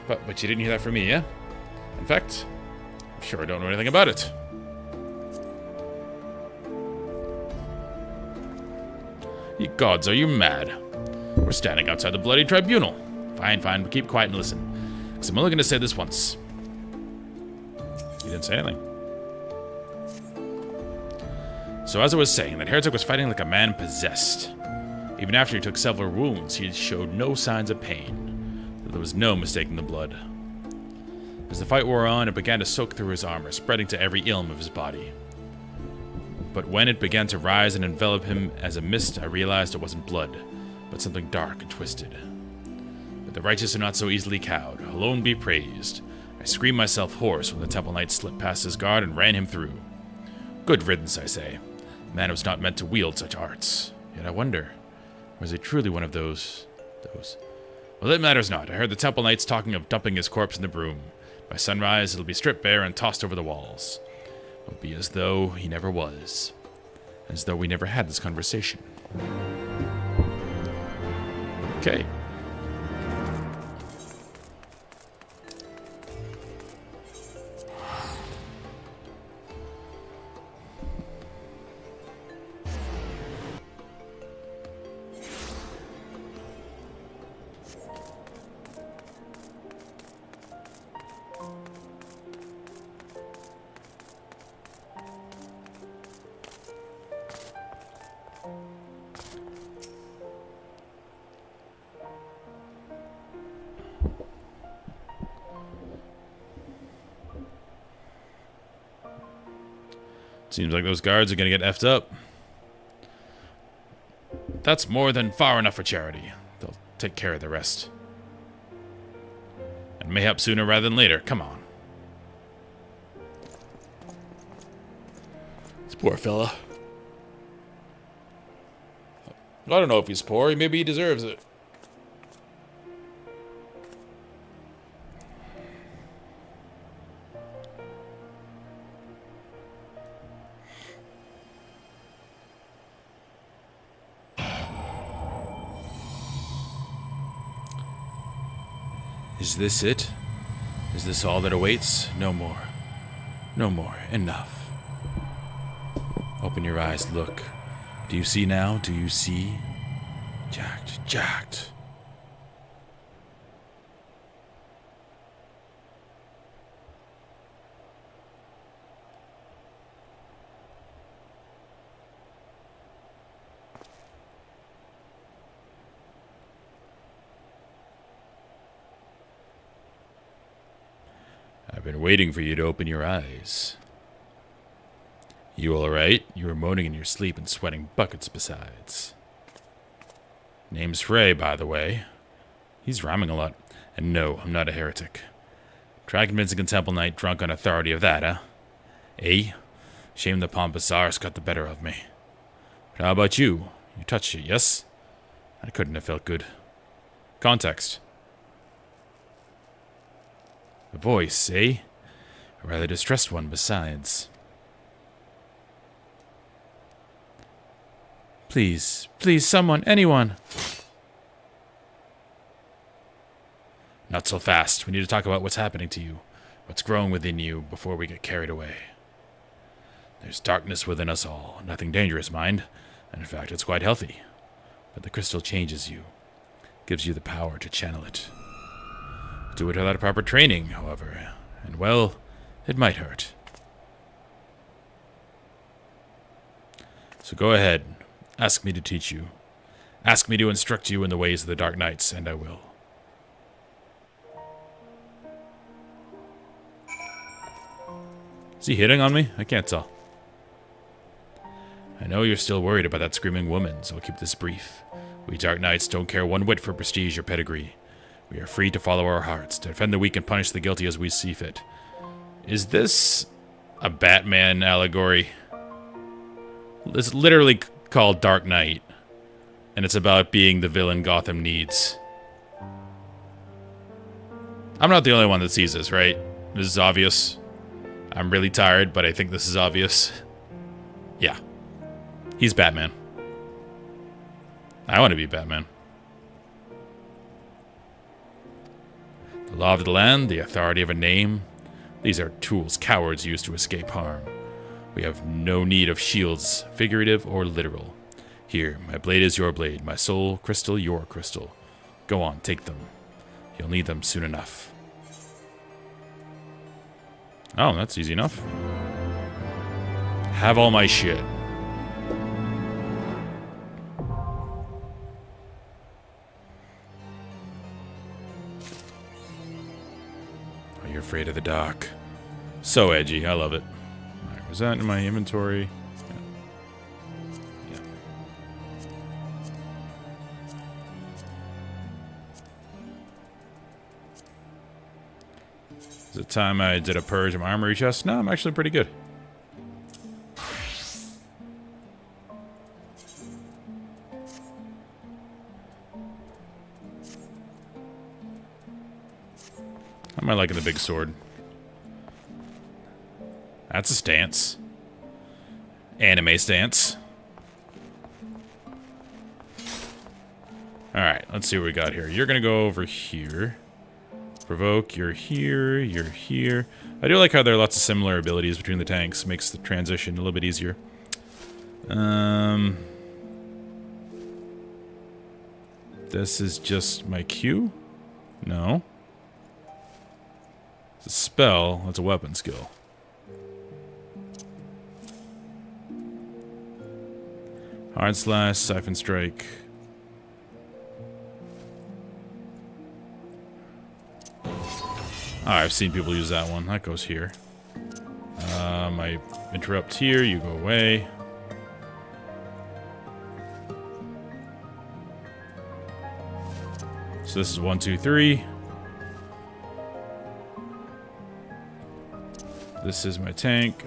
But you didn't hear that from me, eh? In fact, I'm sure I don't know anything about it. Ye gods, are you mad? We're standing outside the bloody tribunal. Fine, but keep quiet and listen. Because I'm only going to say this once. He didn't say anything. So as I was saying, that heretic was fighting like a man possessed. Even after he took several wounds, he showed no signs of pain. There was no mistaking the blood. As the fight wore on, it began to soak through his armor, spreading to every ilm of his body. But when it began to rise and envelop him as a mist, I realized it wasn't blood, but something dark and twisted. But the righteous are not so easily cowed. Alone be praised. I screamed myself hoarse when the Temple Knight slipped past his guard and ran him through. Good riddance, I say. Man was not meant to wield such arts. Yet I wonder, was he truly one of those? Well, it matters not. I heard the Temple Knights talking of dumping his corpse in the broom. By sunrise, it'll be stripped bare and tossed over the walls. It'll be as though he never was. As though we never had this conversation. Okay. Seems like those guards are gonna get effed up. That's more than far enough for charity. They'll take care of the rest. And mayhap sooner rather than later. Come on. This poor fella. I don't know if he's poor. Maybe he deserves it. Is this it? Is this all that awaits? No more. No more. Enough. Open your eyes, look. Do you see now? Do you see? Jacked. Jacked. I've been waiting for you to open your eyes. You all right? You were moaning in your sleep and sweating buckets besides. Name's Frey, by the way. He's rhyming a lot. And no, I'm not a heretic. Try convincing a temple knight drunk on authority of that, huh? Eh? Shame the pompous Ars got the better of me. But how about you? You touched it, yes? I couldn't have felt good. Context. A voice, eh? A rather distressed one besides. Please, please, someone, anyone. Not so fast. We need to talk about what's happening to you, what's growing within you before we get carried away. There's darkness within us all. Nothing dangerous, mind. And in fact, it's quite healthy. But the crystal changes you, gives you the power to channel it. Do it without proper training, however, and well, it might hurt. So go ahead. Ask me to teach you. Ask me to instruct you in the ways of the Dark Knights, and I will. Is he hitting on me? I can't tell. I know you're still worried about that screaming woman, so I'll keep this brief. We Dark Knights don't care one whit for prestige or pedigree. We are free to follow our hearts, to defend the weak and punish the guilty as we see fit. Is this a Batman allegory? It's literally called Dark Knight, and it's about being the villain Gotham needs. I'm not the only one that sees this, right? This is obvious. I'm really tired, but I think this is obvious. Yeah. He's Batman. I want to be Batman. The law of the land, the authority of a name. These are tools cowards use to escape harm. We have no need of shields, figurative or literal. Here, my blade is your blade, my soul crystal your crystal. Go on, take them. You'll need them soon enough. Oh, that's easy enough. Have all my shit. Are you afraid of the dark? So edgy, I love it. Alright, was that in my inventory? Yeah. Is it time I did a purge of my armory chest? No, I'm actually pretty good. How am I liking the big sword? That's a stance. Anime stance. Alright, let's see what we got here. You're gonna go over here. Provoke, you're here, you're here. I do like how there are lots of similar abilities between the tanks. Makes the transition a little bit easier. This is just my Q? No. It's a spell. That's a weapon skill. Hard Slash, Siphon Strike. Oh, I've seen people use that one. That goes here. I interrupt here. You go away. So this is 1, 2, 3. This is my tank.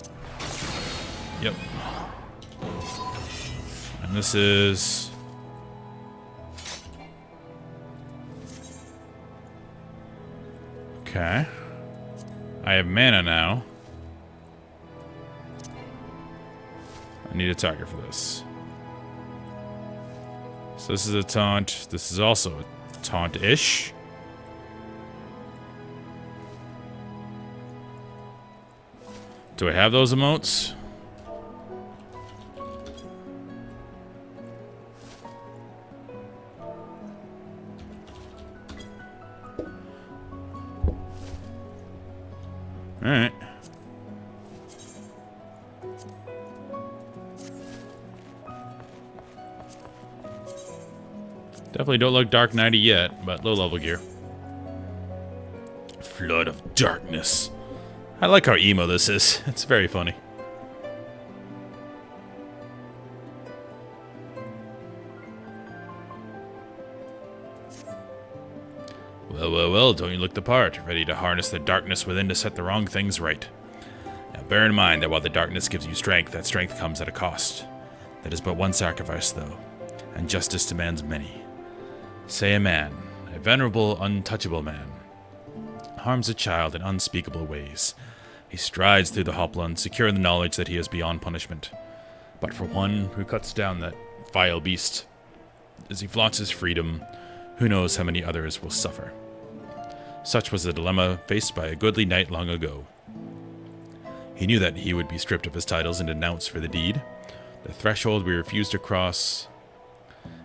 Yep. And this is... Okay. I have mana now. I need a target for this. So this is a taunt. This is also a taunt-ish. Do I have those emotes? Alright. Definitely don't look Dark Knighty yet, but low level gear. Flood of Darkness. I like how emo this is. It's very funny. Well, don't you look the part, ready to harness the darkness within to set the wrong things right. Now bear in mind that while the darkness gives you strength, that strength comes at a cost. That is but one sacrifice, though, and justice demands many. Say a man, a venerable, untouchable man, harms a child in unspeakable ways. He strides through the Hopland, secure in the knowledge that he is beyond punishment. But for one who cuts down that vile beast, as he flaunts his freedom, who knows how many others will suffer. Such was the dilemma faced by a goodly knight long ago. He knew that he would be stripped of his titles and denounced for the deed. The threshold we refuse to cross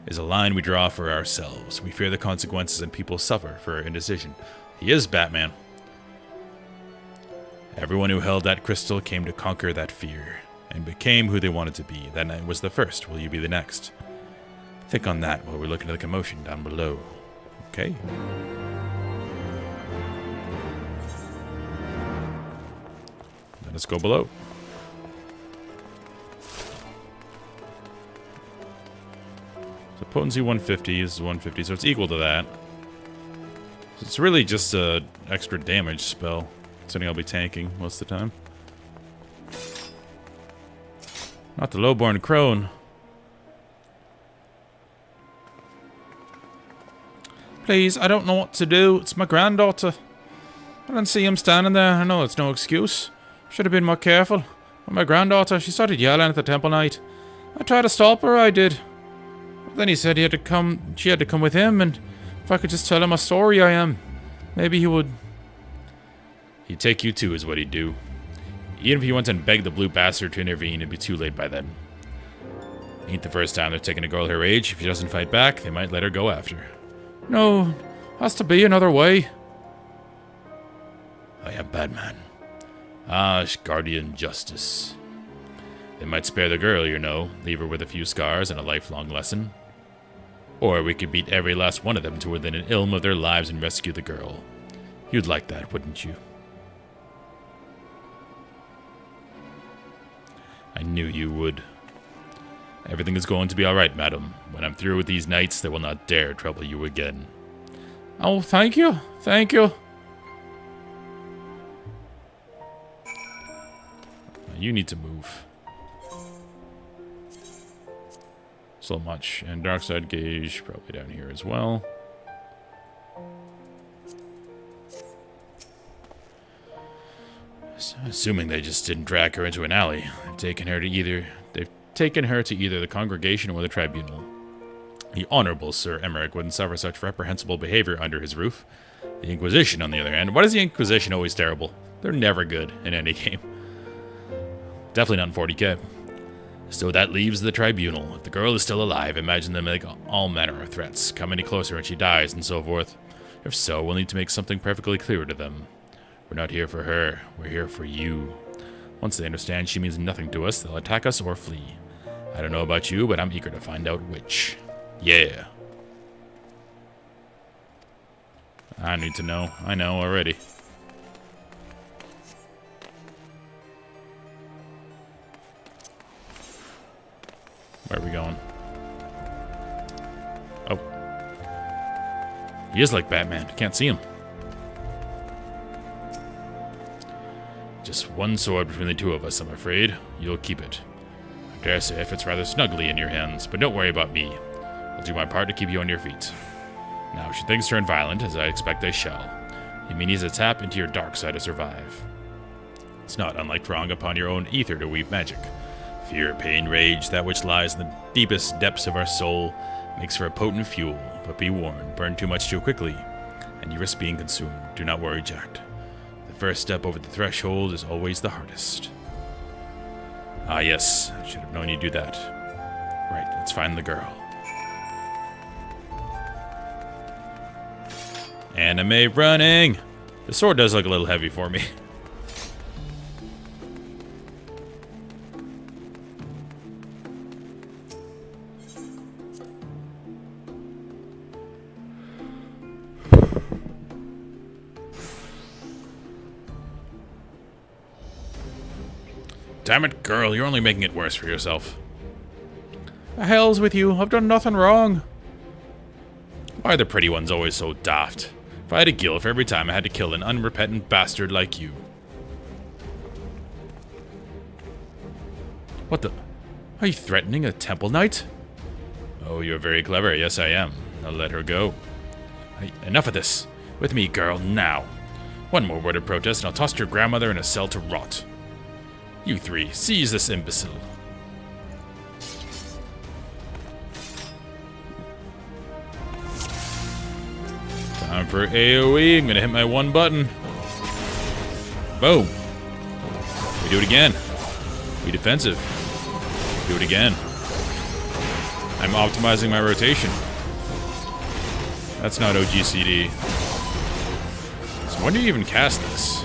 is a line we draw for ourselves. We fear the consequences and people suffer for our indecision. He is Batman. Everyone who held that crystal came to conquer that fear, and became who they wanted to be. That night was the first. Will you be the next? Think on that while we're looking at the commotion down below. Okay. Let us go below. So potency 150 is 150, so it's equal to that. So it's really just a extra damage spell. Something I'll be tanking most of the time. Not the lowborn crone. Please, I don't know what to do. It's my granddaughter. I didn't see him standing there. I know it's no excuse. Should have been more careful. But my granddaughter, she started yelling at the temple knight. I tried to stop her, I did. But then he said she had to come with him, and if I could just tell him a story maybe he would. He'd take you too, is what he'd do. Even if he went and begged the blue bastard to intervene, it'd be too late by then. Ain't the first time they're taking a girl her age. If she doesn't fight back, they might let her go after. No, has to be another way. I am Batman. Ishgardian justice. They might spare the girl, you know, leave her with a few scars and a lifelong lesson. Or we could beat every last one of them to within an ilm of their lives and rescue the girl. You'd like that, wouldn't you? I knew you would. Everything is going to be alright, madam. When I'm through with these knights, they will not dare trouble you again. Oh, thank you. Thank you. You need to move. So much. And dark side gauge, probably down here as well. Assuming they just didn't drag her into an alley. They've taken her to either the congregation or the tribunal. The Honorable Sir Emmerich wouldn't suffer such reprehensible behavior under his roof. The Inquisition, on the other hand, why is the Inquisition always terrible? They're never good in any game. Definitely not in 40k. So that leaves the tribunal. If the girl is still alive, imagine them make all manner of threats. Come any closer and she dies, and so forth. If so, we'll need to make something perfectly clear to them. We're not here for her. We're here for you. Once they understand she means nothing to us, they'll attack us or flee. I don't know about you, but I'm eager to find out which. Yeah. I need to know. I know already. Where are we going? Oh. He is like Batman. Can't see him. Just one sword between the two of us, I'm afraid. You'll keep it. I dare say it fits rather snugly in your hands, but don't worry about me. I'll do my part to keep you on your feet. Now, should things turn violent, as I expect they shall, you may need to tap into your dark side to survive. It's not unlike drawing upon your own ether to weave magic. Fear, pain, rage, that which lies in the deepest depths of our soul, makes for a potent fuel, but be warned, burn too much too quickly, and you risk being consumed. Do not worry, Jack. The first step over the threshold is always the hardest. Ah, yes, I should have known you'd do that. Right, let's find the girl. Anime running! The sword does look a little heavy for me. Damn it, girl, you're only making it worse for yourself. The hell's with you? I've done nothing wrong. Why are the pretty ones always so daft? If I had a gill for every time I had to kill an unrepentant bastard like you. What the? Are you threatening a temple knight? Oh, you're very clever. Yes, I am. I'll let her go. Enough of this. With me, girl, now. One more word of protest and I'll toss your grandmother in a cell to rot. You three, seize this imbecile. Time for AoE. I'm gonna hit my one button. Boom. We do it again. Be defensive. Do it again. I'm optimizing my rotation. That's not OGCD. So when do you even cast this?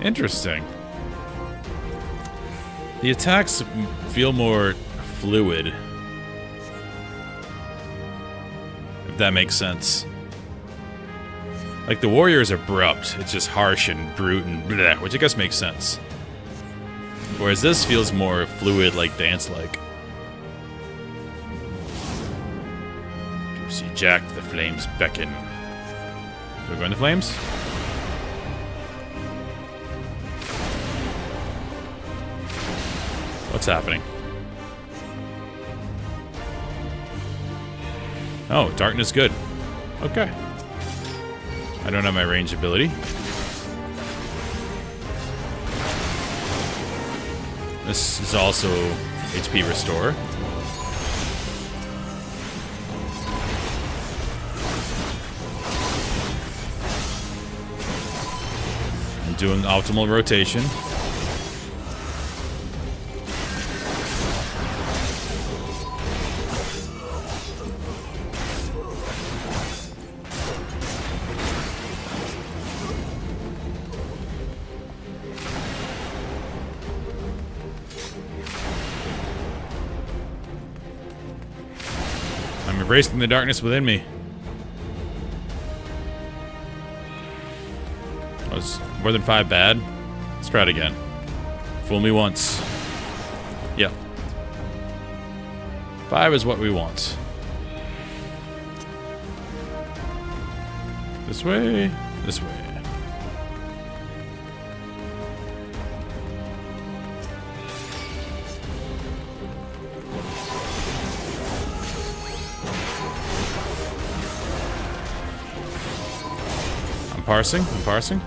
Interesting. The attacks feel more fluid. If that makes sense. Like the warrior is abrupt. It's just harsh and brute and bleh, which I guess makes sense. Whereas this feels more fluid, like dance-like. You see Jack, the flames beckon. Do we go in the flames? What's happening? Oh, darkness good. Okay. I don't have my range ability. This is also HP restore. I'm doing optimal rotation. I'm embracing the darkness within me. Was more than 5 bad? Let's try it again. Fool me once. Yeah. 5 is what we want. This way. This way. I'm parsing.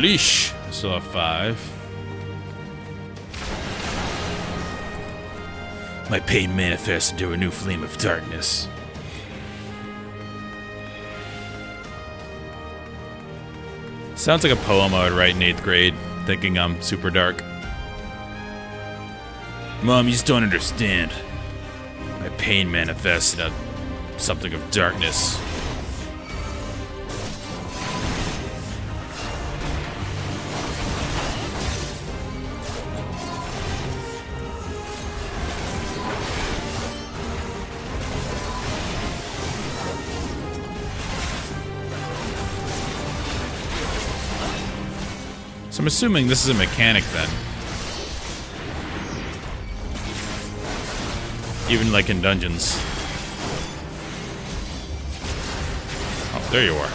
Sheesh. I still have 5. My pain manifests into a new flame of darkness. Sounds like a poem I would write in 8th grade, thinking I'm super dark. Mom, you just don't understand. My pain manifests into something of darkness. So I'm assuming this is a mechanic then. Even like in dungeons. Oh, there you are.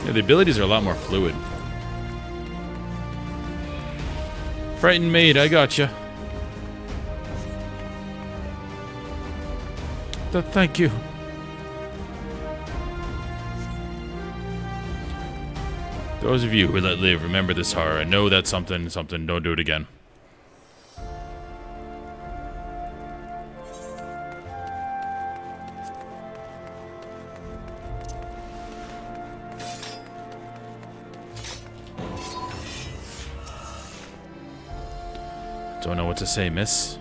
Yeah, the abilities are a lot more fluid. Frightened maid, I gotcha. Thank you. Those of you who let live, remember this horror and know that something, don't do it again. Don't know what to say, miss.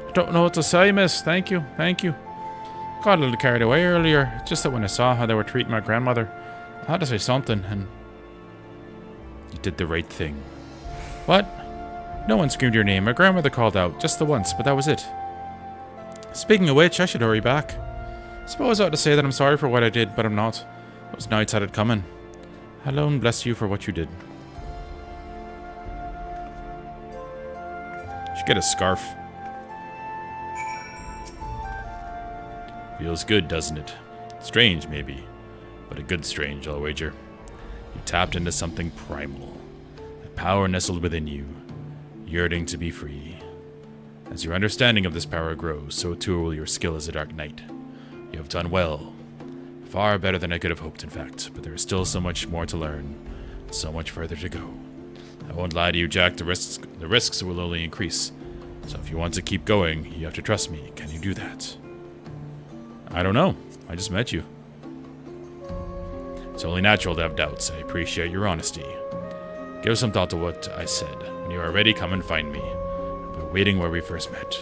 I don't know what to say, miss. Thank you. Thank you. Got a little carried away earlier. Just that when I saw how they were treating my grandmother, I had to say something, and... You did the right thing. What? No one screamed your name. My grandmother called out, just the once, but that was it. Speaking of which, I should hurry back. Suppose I ought to say that I'm sorry for what I did, but I'm not. Those nights had it coming. Alone bless you for what you did. Should get a scarf. Feels good, doesn't it? Strange, maybe. But a good strange, I'll wager. You tapped into something primal. A power nestled within you, yearning to be free. As your understanding of this power grows, so too will your skill as a Dark Knight. You have done well. Far better than I could have hoped, in fact. But there is still so much more to learn. So much further to go. I won't lie to you, Jack. The risks will only increase. So if you want to keep going, you have to trust me. Can you do that? I don't know. I just met you. It's only natural to have doubts. I appreciate your honesty. Give some thought to what I said. When you are ready, come and find me. I'll be waiting where we first met.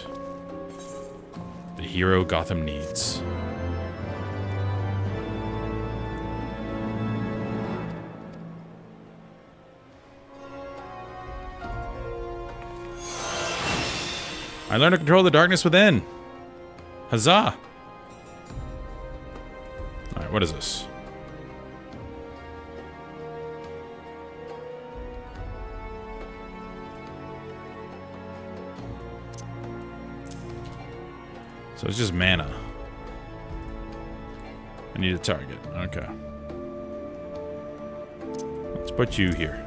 The hero Gotham needs. I learned to control the darkness within. Huzzah! Alright, what is this? So it's just mana. I need a target. Okay. Let's put you here.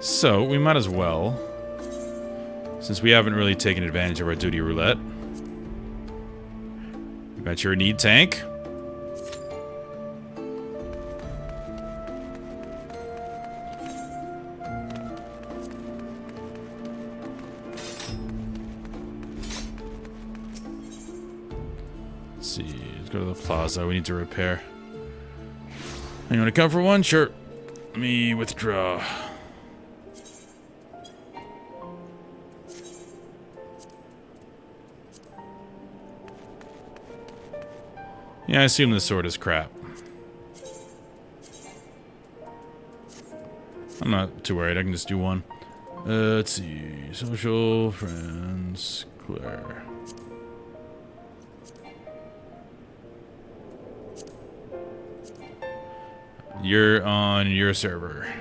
So, we might as well, since we haven't really taken advantage of our duty roulette. We got your need tank. Let's see, let's go to the plaza. We need to repair. You want to come for one? Sure. Let me withdraw. Yeah, I assume this sword is crap. I'm not too worried. I can just do one. Let's see. Social, friends, Claire. You're on your server.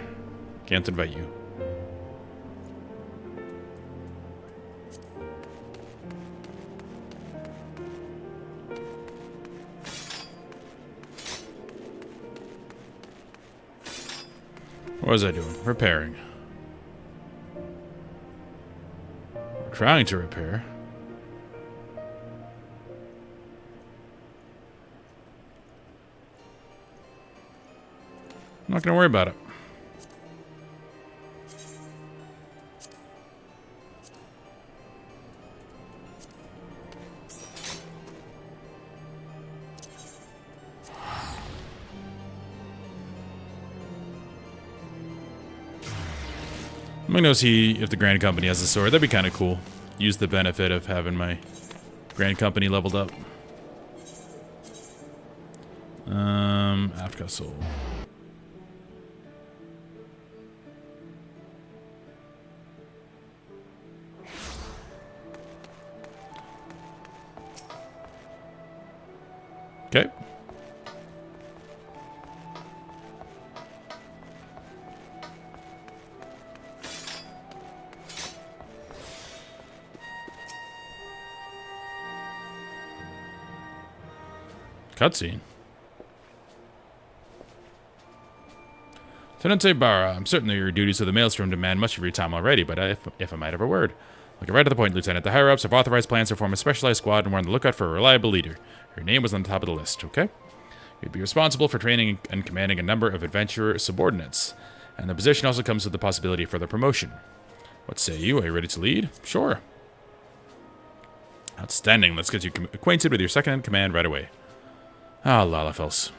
Can't invite you. What was I doing? Repairing. Trying to repair. I'm not going to worry about it. I'm going to go see if the Grand Company has a sword. That'd be kind of cool. Use the benefit of having my Grand Company leveled up. Africa Soul. Okay. Cutscene. Lieutenant Barra, I'm certain that your duties of the Maelstrom demand much of your time already, but if I might have a word. I'll get right to the point, Lieutenant. The higher-ups have authorized plans to form a specialized squad, and we're on the lookout for a reliable leader. Your name was on the top of the list, okay? You'd be responsible for training and commanding a number of adventurer subordinates, and the position also comes with the possibility of further promotion. What say you? Are you ready to lead? Sure. Outstanding. Let's get you acquainted with your second-in-command right away. Ah, Lalafels.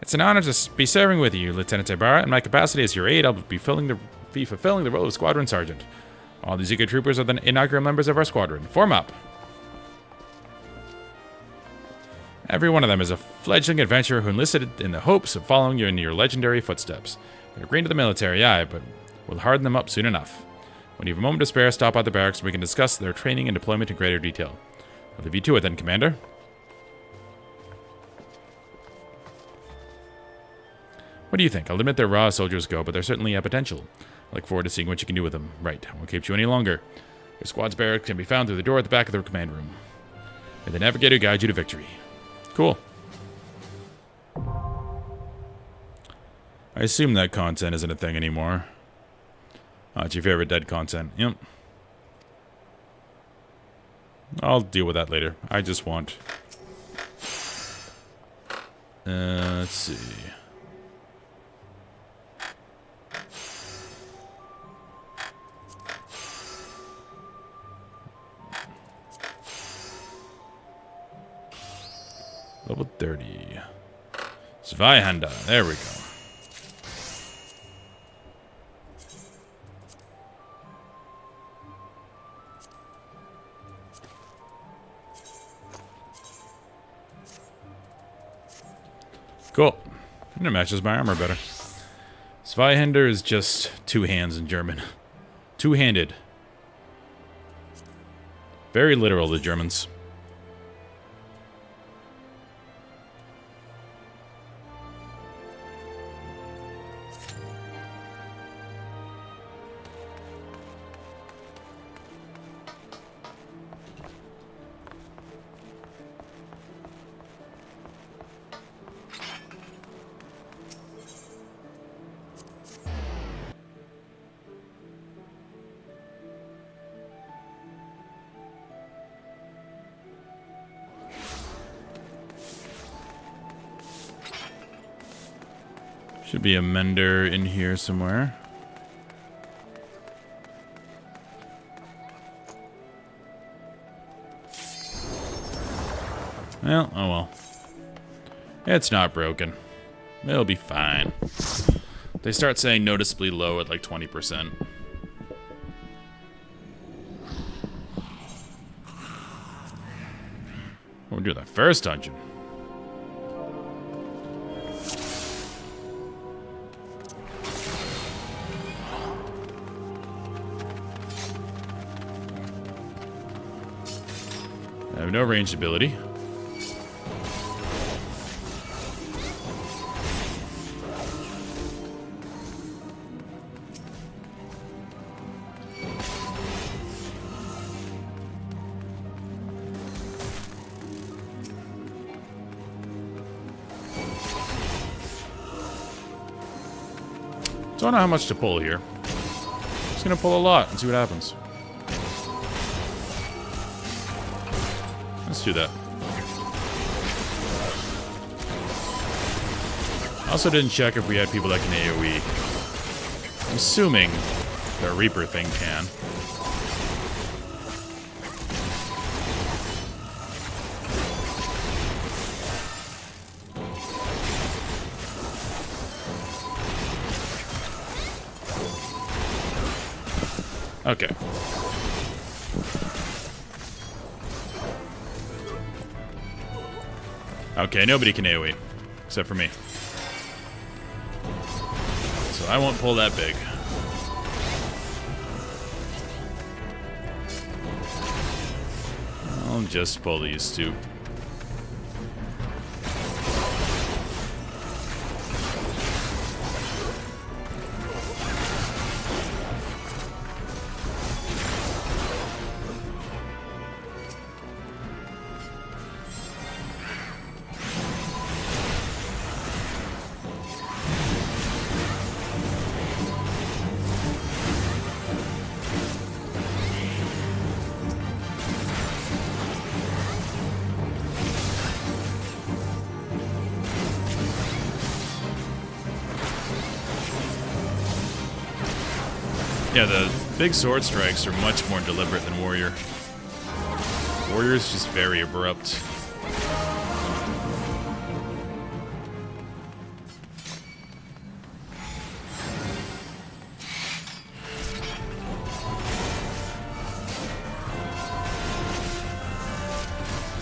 It's an honor to be serving with you, Lieutenant Ibarra. In my capacity as your aide, I'll be fulfilling the role of Squadron Sergeant. All these eager troopers are the inaugural members of our squadron. Form up. Every one of them is a fledgling adventurer who enlisted in the hopes of following you in your legendary footsteps. They're green to the military, aye, but we'll harden them up soon enough. When you have a moment to spare, stop by the barracks and we can discuss their training and deployment in greater detail. I'll leave you to it then, Commander. What do you think? I'll admit they're raw as soldiers go, but they're certainly a potential. I look forward to seeing what you can do with them. Right, I won't keep you any longer. Your squad's barracks can be found through the door at the back of the command room. May the Navigator guide you to victory. Cool. I assume that content isn't a thing anymore. It's your favorite dead content. Yep. I'll deal with that later. I just want... let's see. Level 30. Zweihänder. There we go. Cool. And it matches my armor better. Zweihänder is just two hands in German. Two-handed. Very literal, the Germans. Should be a mender in here somewhere. Well, oh well. It's not broken. It'll be fine. They start saying noticeably low at like 20%. We'll do the first dungeon. I have no ranged ability. Don't know how much to pull here. Just gonna pull a lot and see what happens. Let's do that. Also didn't check if we had people that can AoE. I'm assuming the Reaper thing can. Okay. Okay, nobody can AoE. Except for me. So I won't pull that big. I'll just pull these two. Yeah, the big sword strikes are much more deliberate than Warrior. Warrior's just very abrupt.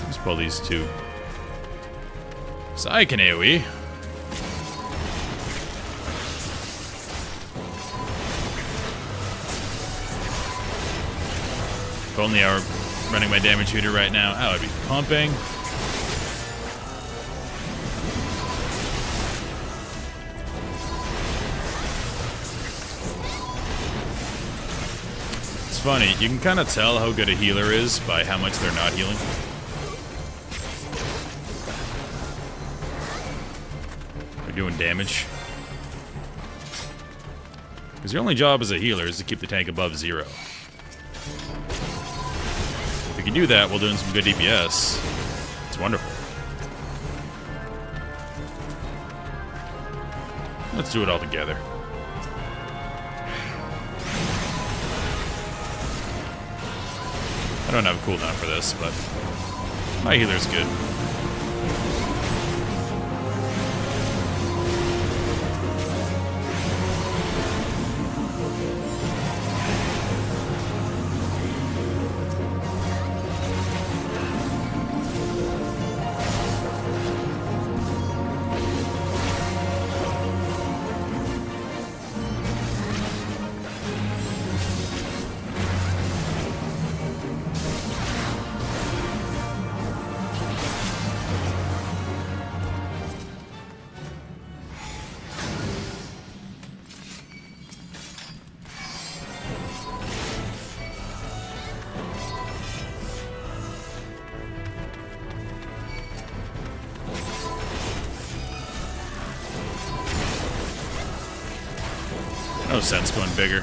Let's pull these two. So I can AoE. If only I were running my damage meter right now, I would be pumping. It's funny, you can kind of tell how good a healer is by how much they're not healing. They're doing damage. Because your only job as a healer is to keep the tank above 0. If we can do that while doing some good DPS, it's wonderful. Let's do it all together. I don't have a cooldown for this, but my healer's good. No sense going bigger.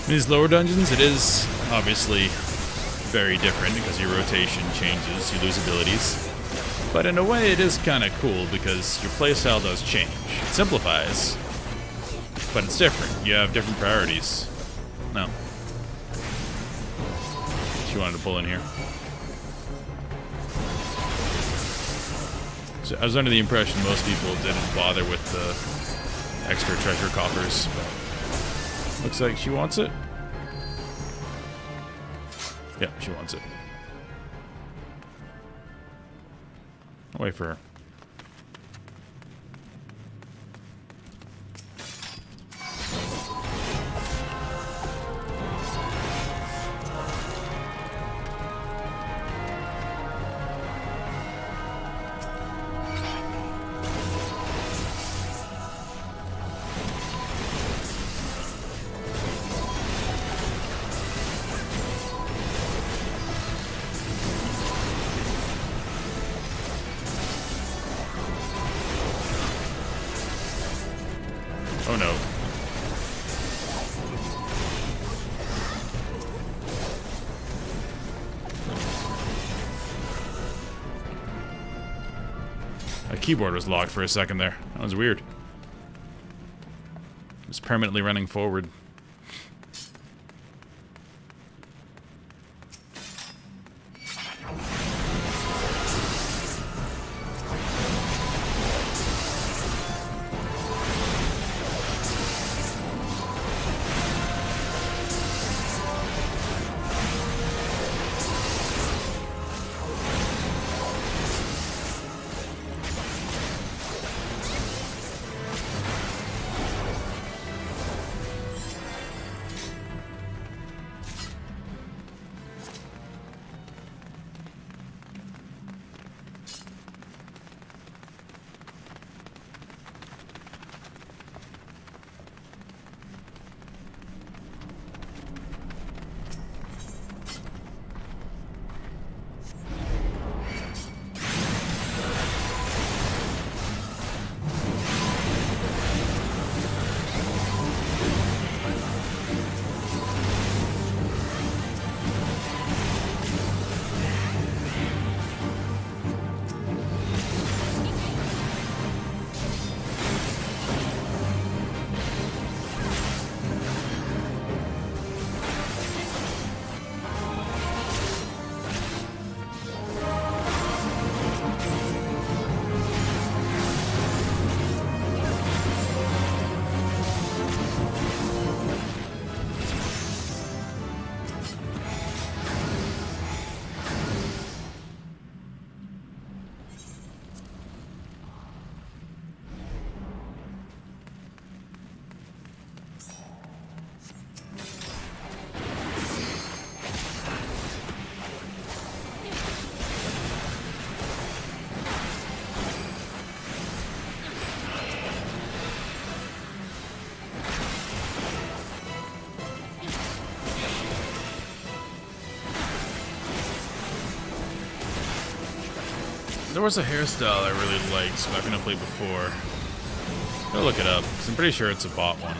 In these lower dungeons, it is obviously very different because your rotation changes, you lose abilities. But in a way, it is kind of cool because your playstyle does change. It simplifies, but it's different. You have different priorities. No. She wanted to pull in here. So I was under the impression most people didn't bother with the extra treasure coffers, but looks like she wants it. Yeah, she wants it. I'll wait for her. Oh no. My keyboard was locked for a second there. That was weird. It was permanently running forward. There was a hairstyle I really liked, but I've never played before. Go look it up, because I'm pretty sure it's a bot one.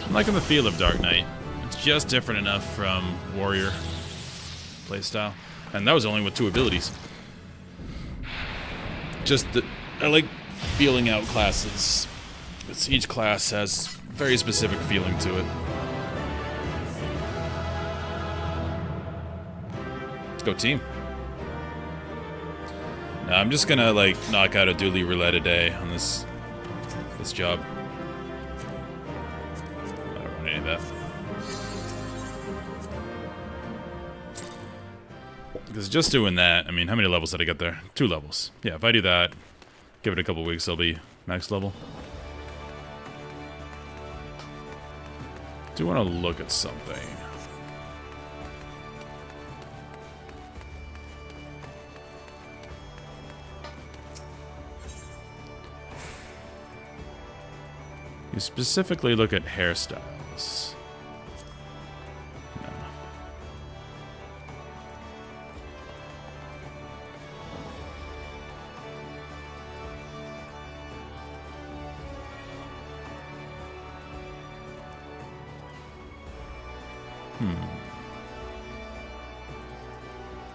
I'm liking the feel of Dark Knight. It's just different enough from Warrior playstyle. And that was only with 2 abilities. Just that I like feeling out classes. Each class has very specific feeling to it. Let's go team. Now, I'm just gonna like knock out a dually roulette a day on this job. Any of that. Because just doing that, I mean, how many levels did I get there? 2 levels. Yeah, if I do that, give it a couple weeks, I'll be max level. Do want to look at something. You specifically look at hairstyles. No.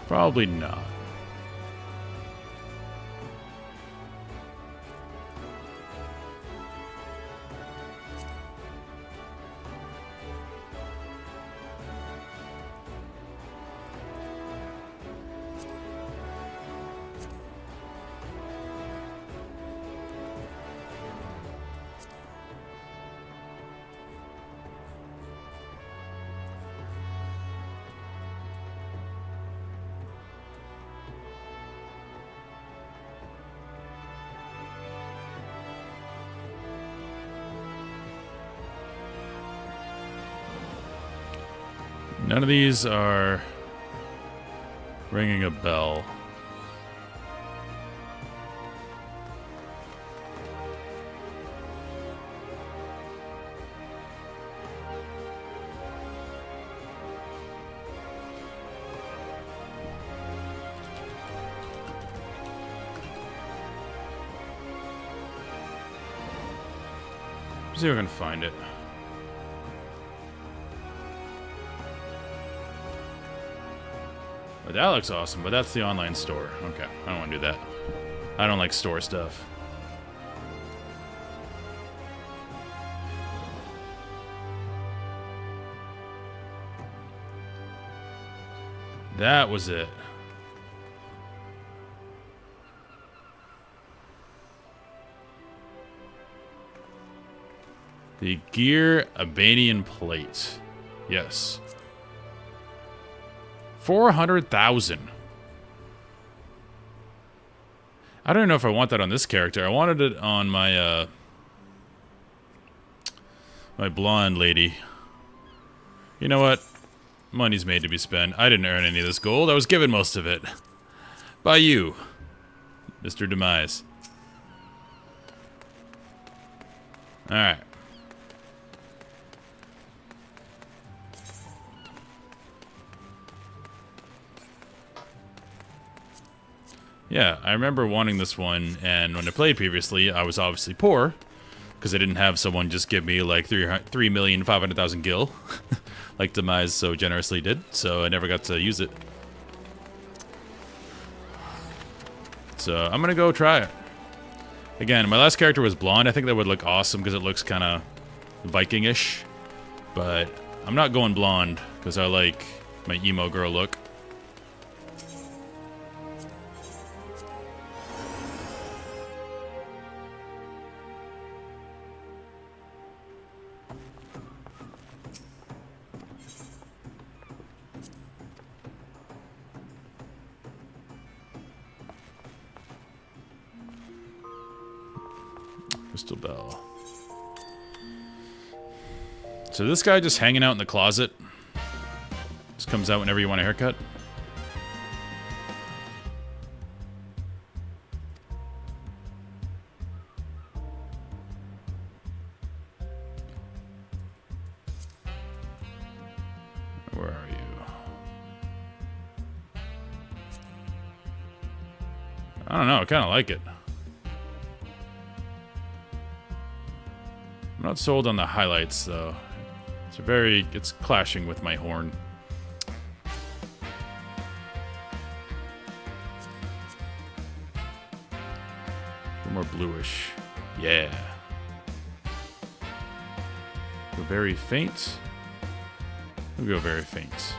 Probably not. None of these are ringing a bell. See if we can find it. But that looks awesome, but that's the online store. Okay, I don't want to do that. I don't like store stuff. That was it. The Gear Abanian Plate. Yes. 400,000. I don't know if I want that on this character. I wanted it on my my blonde lady. You know what? Money's made to be spent. I didn't earn any of this gold. I was given most of it. By you, Mr. Demise. Alright. Yeah, I remember wanting this one, and when I played previously, I was obviously poor, because I didn't have someone just give me like 3,500,000 gil, like Demise so generously did, so I never got to use it. So I'm gonna go try it. Again, my last character was blonde. I think that would look awesome because it looks kind of Viking-ish, but I'm not going blonde because I like my emo girl look. Crystal Bell. So this guy just hanging out in the closet. Just comes out whenever you want a haircut. Where are you? I don't know, I kind of like it. I'm not sold on the highlights, though. It's clashing with my horn. A little more bluish. Yeah. Go very faint. We'll go very faint.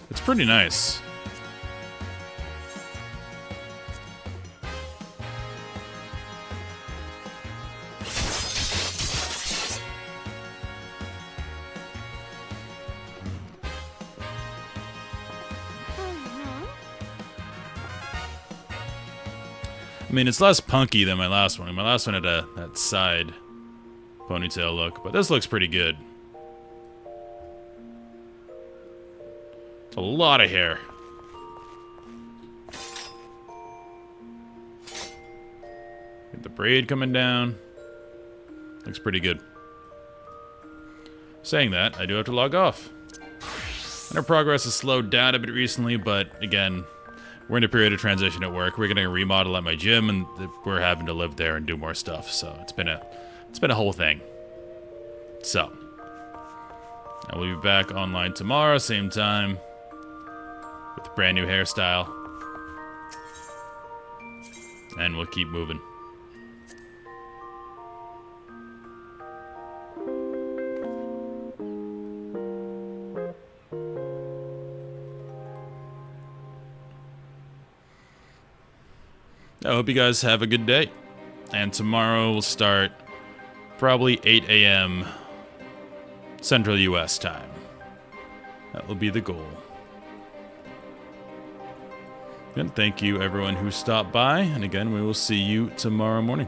It's pretty nice. I mean, it's less punky than my last one. My last one had that side ponytail look, but this looks pretty good. It's a lot of hair. Get the braid coming down. Looks pretty good. Saying that, I do have to log off. And our progress has slowed down a bit recently, but again, we're in a period of transition at work. We're gonna remodel at my gym, and we're having to live there and do more stuff. So it's been a whole thing. So I will be back online tomorrow, same time, with a brand new hairstyle. And we'll keep moving. I hope you guys have a good day. And tomorrow we'll start probably 8 a.m. Central U.S. time. That will be the goal. And thank you everyone who stopped by. And again, we will see you tomorrow morning.